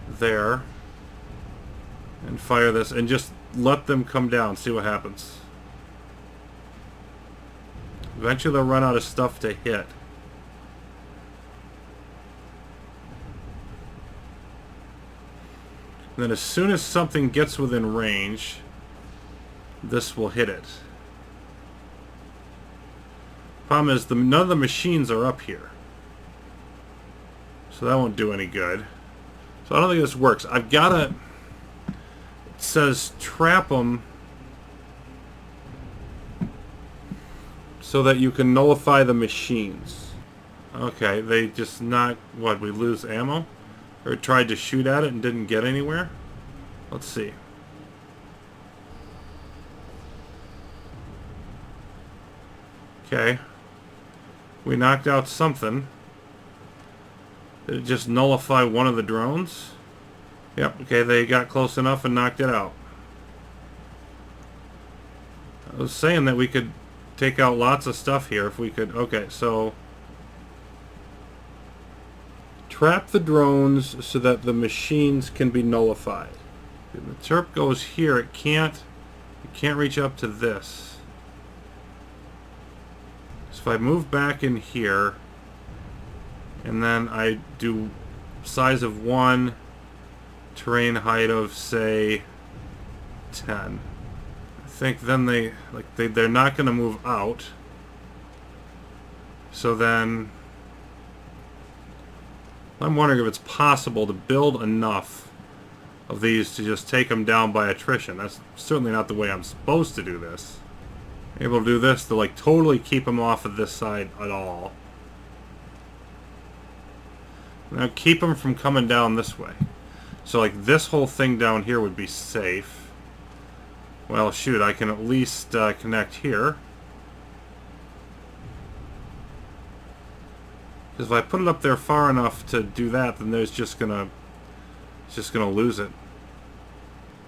There. And fire this, and just let them come down, see what happens. Eventually they'll run out of stuff to hit. And then as soon as something gets within range... This will hit it. Problem is, none of the machines are up here. So that won't do any good. So I don't think this works. I've got to... It says trap them so that you can nullify the machines. Okay, they just not... What, we lose ammo? Or tried to shoot at it and didn't get anywhere? Let's see. Okay. We knocked out something. Did it just nullify one of the drones? Yep, okay, they got close enough and knocked it out. I was saying that we could take out lots of stuff here if we could... Okay, so... Trap the drones so that the machines can be nullified. If the Terp goes here, it can't reach up to this. So if I move back in here, and then I do size of 1, terrain height of, say, 10. I think then they're not going to move out. So then I'm wondering if it's possible to build enough of these to just take them down by attrition. That's certainly not the way I'm supposed to do this. Able to do this to like totally keep them off of this side at all. Now keep them from coming down this way. So like this whole thing down here would be safe. Well, shoot, I can at least connect here. Because if I put it up there far enough to do that, then it's just gonna lose it.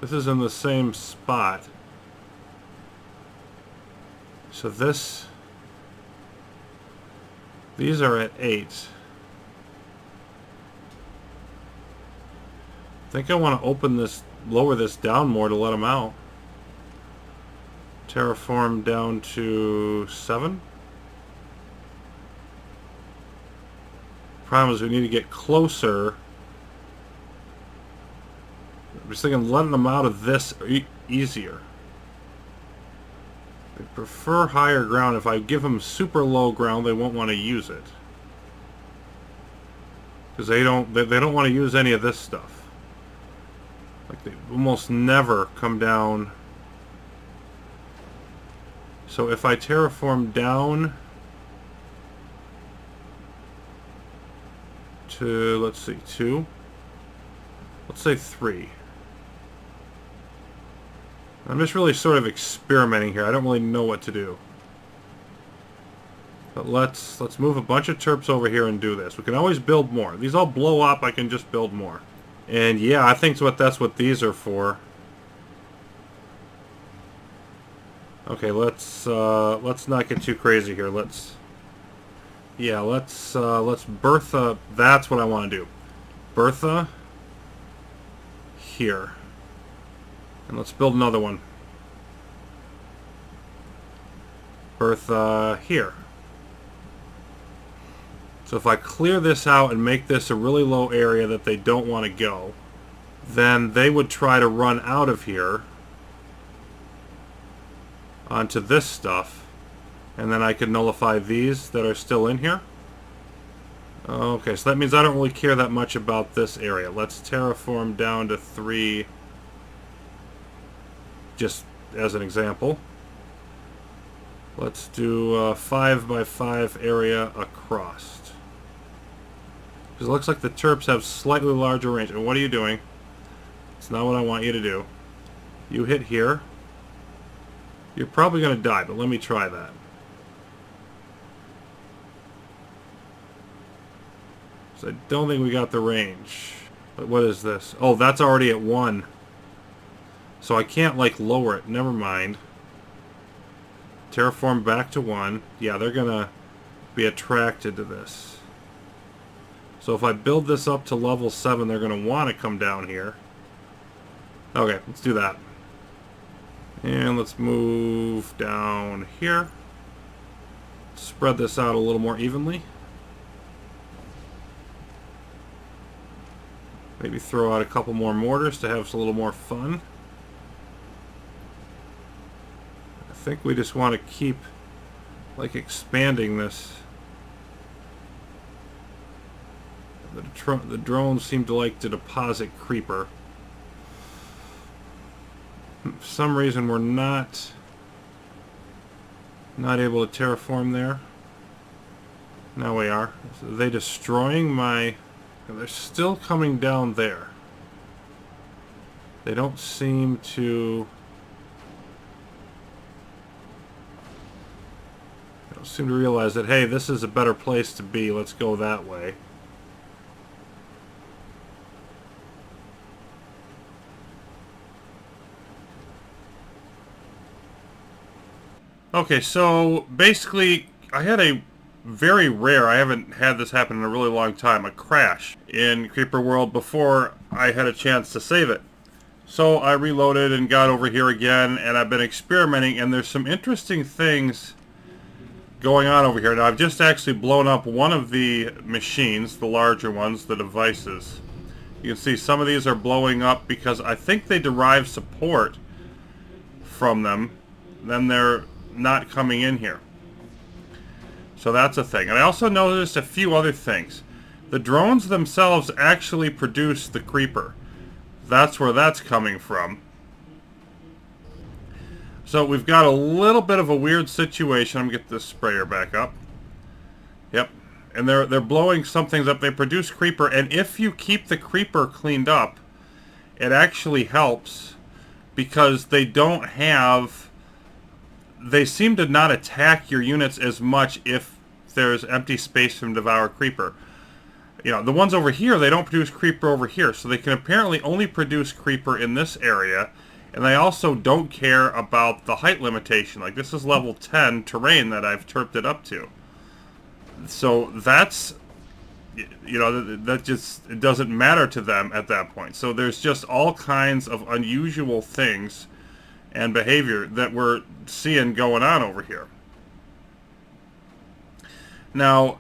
This is in the same spot. So these are at 8. I think I want to lower this down more to let them out. Terraform down to 7. Problem is we need to get closer. I'm just thinking letting them out of this easier. They prefer higher ground. If I give them super low ground, they won't want to use it. Because they don't want to use any of this stuff. Like they almost never come down. So if I terraform down to, let's see, 2. Let's say 3. I'm just really sort of experimenting here. I don't really know what to do. But let's move a bunch of terps over here and do this. We can always build more. These all blow up, I can just build more. And yeah, I think that's what these are for. Okay, let's not get too crazy here. Let's Bertha. That's what I want to do. Bertha here. And let's build another one. Bertha here. So if I clear this out and make this a really low area that they don't want to go, then they would try to run out of here onto this stuff, and then I could nullify these that are still in here. Okay, so that means I don't really care that much about this area. Let's terraform down to 3, just as an example. Let's do a 5 by 5 area across. Because it looks like the terps have slightly larger range. And what are you doing? It's not what I want you to do. You hit here. You're probably going to die, but let me try that. So I don't think we got the range. But what is this? Oh, that's already at 1. So I can't, like, lower it. Never mind. Terraform back to 1. Yeah, they're going to be attracted to this. So if I build this up to level 7, they're going to want to come down here. Okay, let's do that. And let's move down here. Spread this out a little more evenly. Maybe throw out a couple more mortars to have a little more fun. I think we just want to keep, like, expanding this. The drones seem to like to deposit creeper. For some reason we're not able to terraform there. Now we are. So are they destroying my... They're still coming down there. They don't seem to... They don't seem to realize that, hey, this is a better place to be. Let's go that way. Okay, so basically, I had a very rare, I haven't had this happen in a really long time, a crash in Creeper World before I had a chance to save it. So I reloaded and got over here again, and I've been experimenting, and there's some interesting things going on over here. Now, I've just actually blown up one of the machines, the larger ones, the devices. You can see some of these are blowing up because I think they derive support from them. Then they're not coming in here. So that's a thing. And I also noticed a few other things. The drones themselves actually produce the creeper. That's where that's coming from. So we've got a little bit of a weird situation. I'm going to get this sprayer back up. Yep. And they're blowing some things up. They produce creeper, and if you keep the creeper cleaned up, it actually helps because they don't have... They seem to not attack your units as much if there's empty space from Devour Creeper. You know, the ones over here, they don't produce creeper over here, so they can apparently only produce creeper in this area, and they also don't care about the height limitation. Like, this is level 10 terrain that I've terped it up to. So that's, you know, that just, it doesn't matter to them at that point. So there's just all kinds of unusual things and behavior that we're seeing going on over here. Now,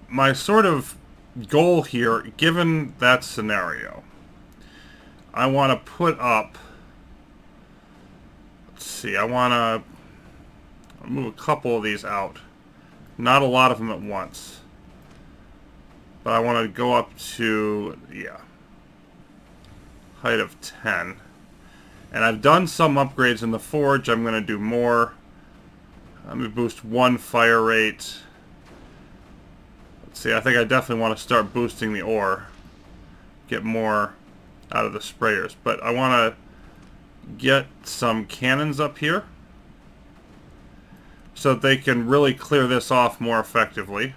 my sort of goal here, given that scenario, I want to put up, let's see, I want to move a couple of these out. Not a lot of them at once. But I want to go up to, yeah, height of 10. And I've done some upgrades in the forge. I'm going to do more. Let me boost one fire rate. Let's see, I think I definitely want to start boosting the ore. Get more out of the sprayers. But I want to get some cannons up here so that they can really clear this off more effectively.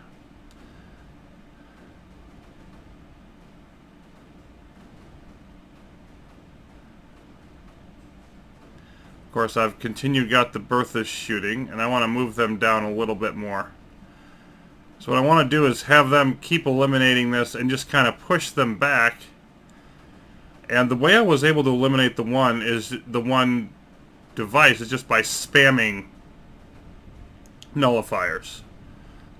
Of course, I've got the Berthas shooting, and I want to move them down a little bit more. So what I want to do is have them keep eliminating this and just kind of push them back. And the way I was able to eliminate the one device is just by spamming nullifiers.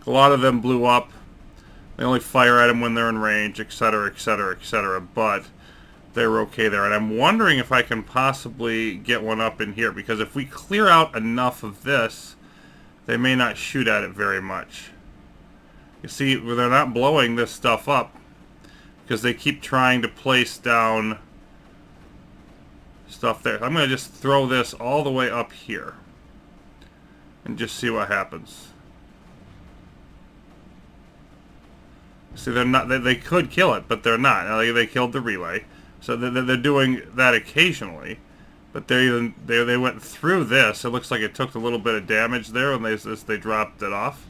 A lot of them blew up. They only fire at them when they're in range, etc., etc., etc. But they're okay there. And I'm wondering if I can possibly get one up in here, because if we clear out enough of this, they may not shoot at it very much. You see, they're not blowing this stuff up because they keep trying to place down stuff there. I'm going to just throw this all the way up here and just see what happens. See, they're not. They could kill it, but they're not. Now, they killed the relay, so they're doing that occasionally. But they went through this. It looks like it took a little bit of damage there, and they dropped it off.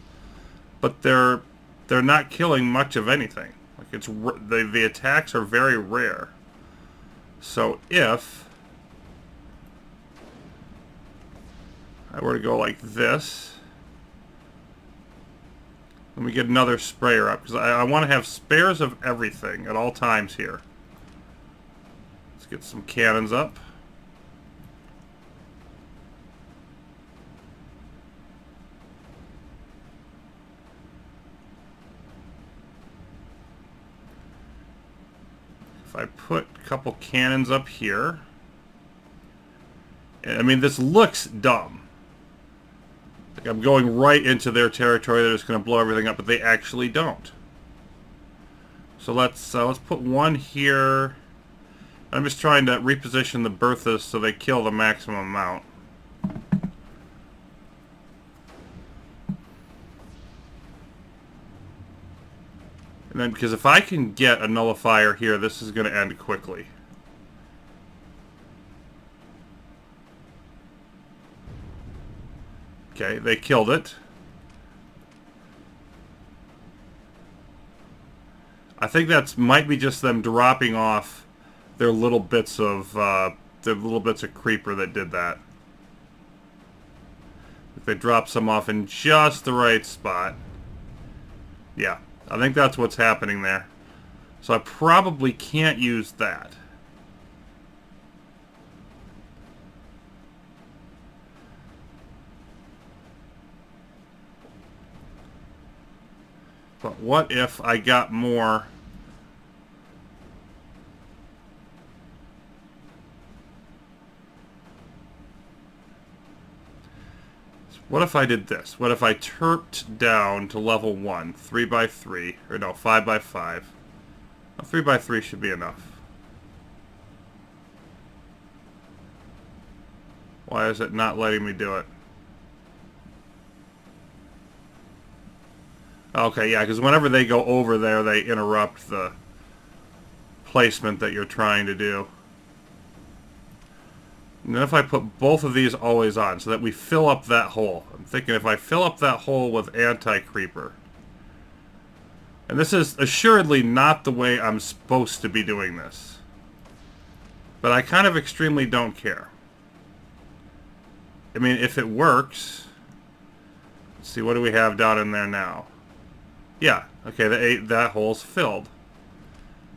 But they're not killing much of anything. Like, it's the attacks are very rare. So if I were to go like this, let me get another sprayer up, because I want to have spares of everything at all times here. Let's get some cannons up. If I put a couple cannons up here, I mean, this looks dumb. Like I'm going right into their territory. They're just going to blow everything up, but they actually don't. So let's put one here. I'm just trying to reposition the Berthas so they kill the maximum amount. And then, because if I can get a nullifier here, this is going to end quickly. Okay, they killed it. I think that's might be just them dropping off their little bits of creeper that did that. If they drop some off in just the right spot. Yeah, I think that's what's happening there. So I probably can't use that. But what if I got more... What if I did this? What if I terped down to level 1, 3 by 3, or no, 5 by 5. Well, 3 by 3 should be enough. Why is it not letting me do it? Okay, yeah, because whenever they go over there, they interrupt the placement that you're trying to do. And then if I put both of these always on, so that we fill up that hole. I'm thinking if I fill up that hole with anti-creeper. And this is assuredly not the way I'm supposed to be doing this. But I kind of extremely don't care. I mean, if it works... Let's see, what do we have down in there now? Yeah, okay, that hole's filled.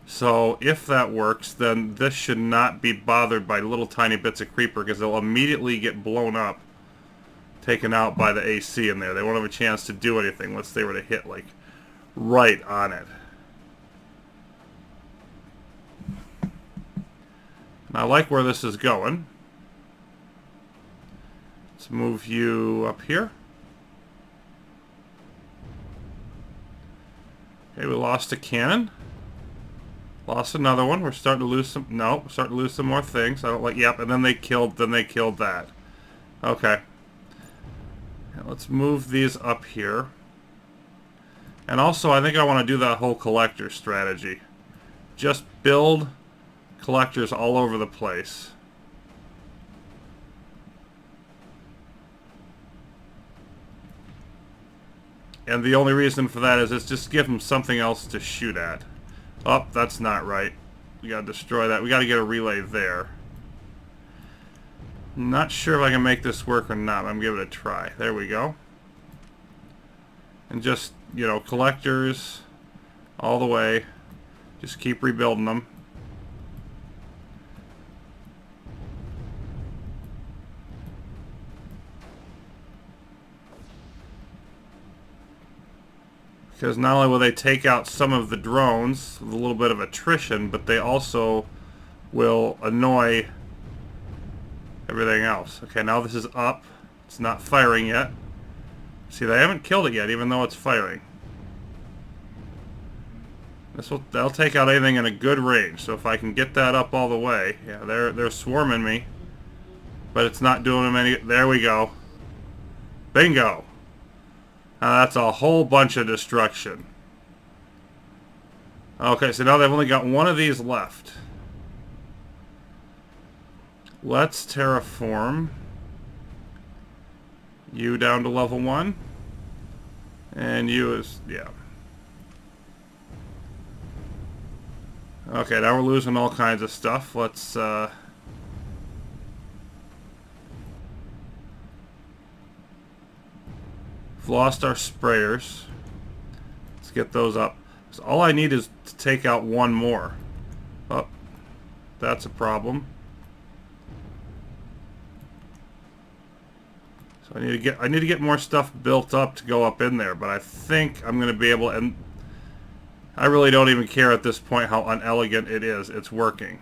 So if that works, then this should not be bothered by little tiny bits of creeper because they'll immediately get blown up, taken out by the AC in there. They won't have a chance to do anything once they were to hit, like, right on it. And I like where this is going. Let's move you up here. Okay, we lost a cannon. Lost another one. We're starting to lose some... No, we're starting to lose some more things. I don't like... Yep, and then they killed that. Okay. Now let's move these up here. And also, I think I want to do that whole collector strategy. Just build collectors all over the place. And the only reason for that is it's just give them something else to shoot at. Oh, that's not right. We gotta destroy that. We gotta get a relay there. Not sure if I can make this work or not. I'm gonna give it a try. There we go. And just, you know, collectors all the way. Just keep rebuilding them. Because not only will they take out some of the drones with a little bit of attrition, but they also will annoy everything else. Okay, now this is up. It's not firing yet. See, they haven't killed it yet, even though it's firing. That'll take out anything in a good range. So if I can get that up all the way, yeah, they're swarming me, but it's not doing them any. There we go. Bingo. Now that's a whole bunch of destruction. Okay, so now they've only got one of these left. Let's terraform you down to level 1. And you is... yeah. Okay, now we're losing all kinds of stuff. Let's... we've lost our sprayers. Let's get those up. So all I need is to take out one more. Oh, that's a problem. So I need to get more stuff built up to go up in there, but I think I'm going to be able, and I really don't even care at this point how unelegant it is. It's working.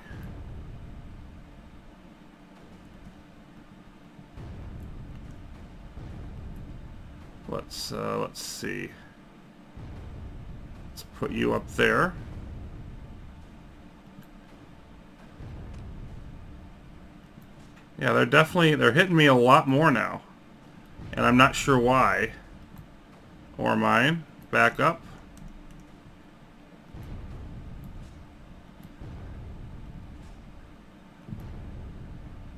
Let's see. Let's put you up there. Yeah, they're hitting me a lot more now. And I'm not sure why. Or mine. Back up.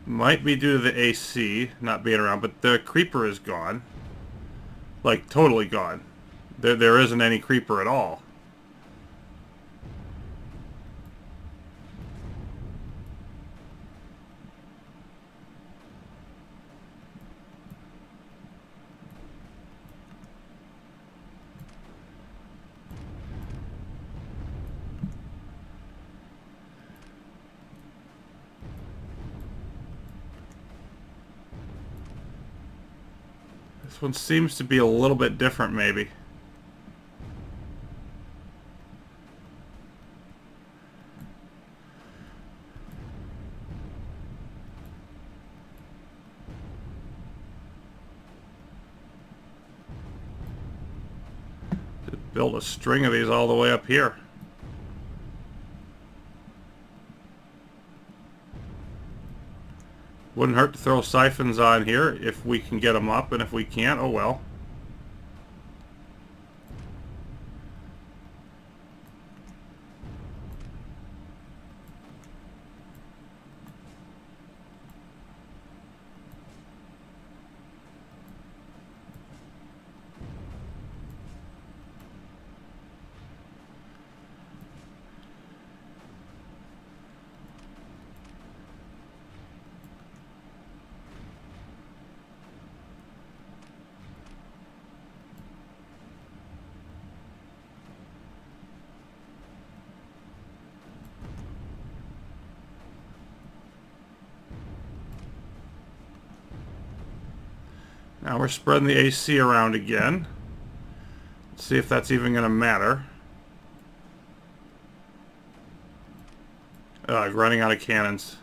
Might be due to the AC not being around, but the creeper is gone. Like, totally gone. There isn't any creeper at all. This one seems to be a little bit different, maybe. Build a string of these all the way up here. Wouldn't hurt to throw siphons on here if we can get them up, and if we can't, oh well. Now we're spreading the AC around again. Let's see if that's even going to matter. Running out of cannons.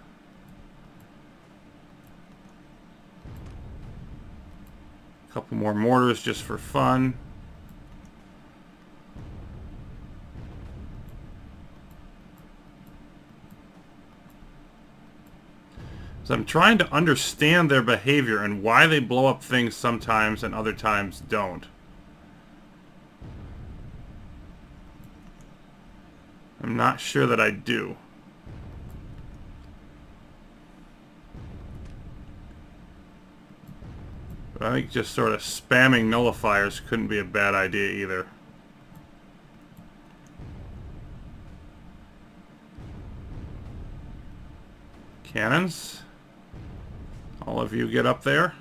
A couple more mortars just for fun. So I'm trying to understand their behavior and why they blow up things sometimes and other times don't. I'm not sure that I do. But I think just sort of spamming nullifiers couldn't be a bad idea either. Cannons. All of you get up there.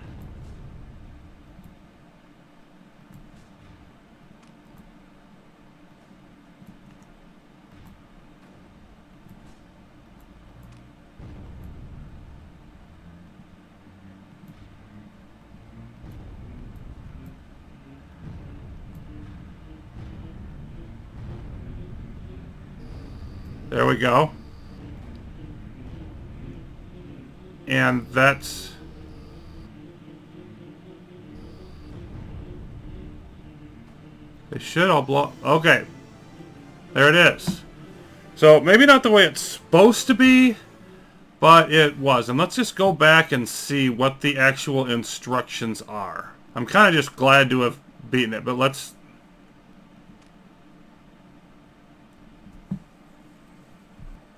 There we go. And that's... They should all blow... Okay. There it is. So, maybe not the way it's supposed to be, but it was. And let's just go back and see what the actual instructions are. I'm kind of just glad to have beaten it, but let's...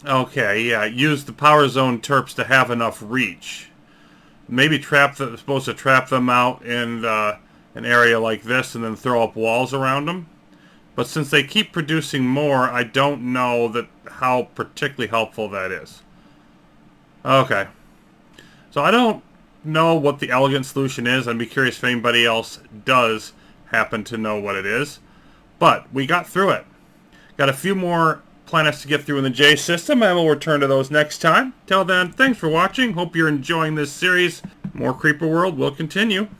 Okay, yeah, use the power zone terps to have enough reach. Maybe supposed to trap them out in an area like this and then throw up walls around them. But since they keep producing more, I don't know how particularly helpful that is. Okay. So I don't know what the elegant solution is. I'd be curious if anybody else does happen to know what it is. But we got through it. Got a few more planets to get through in the J system, and we'll return to those next time. Till then, thanks for watching. Hope you're enjoying this series. More Creeper World will continue.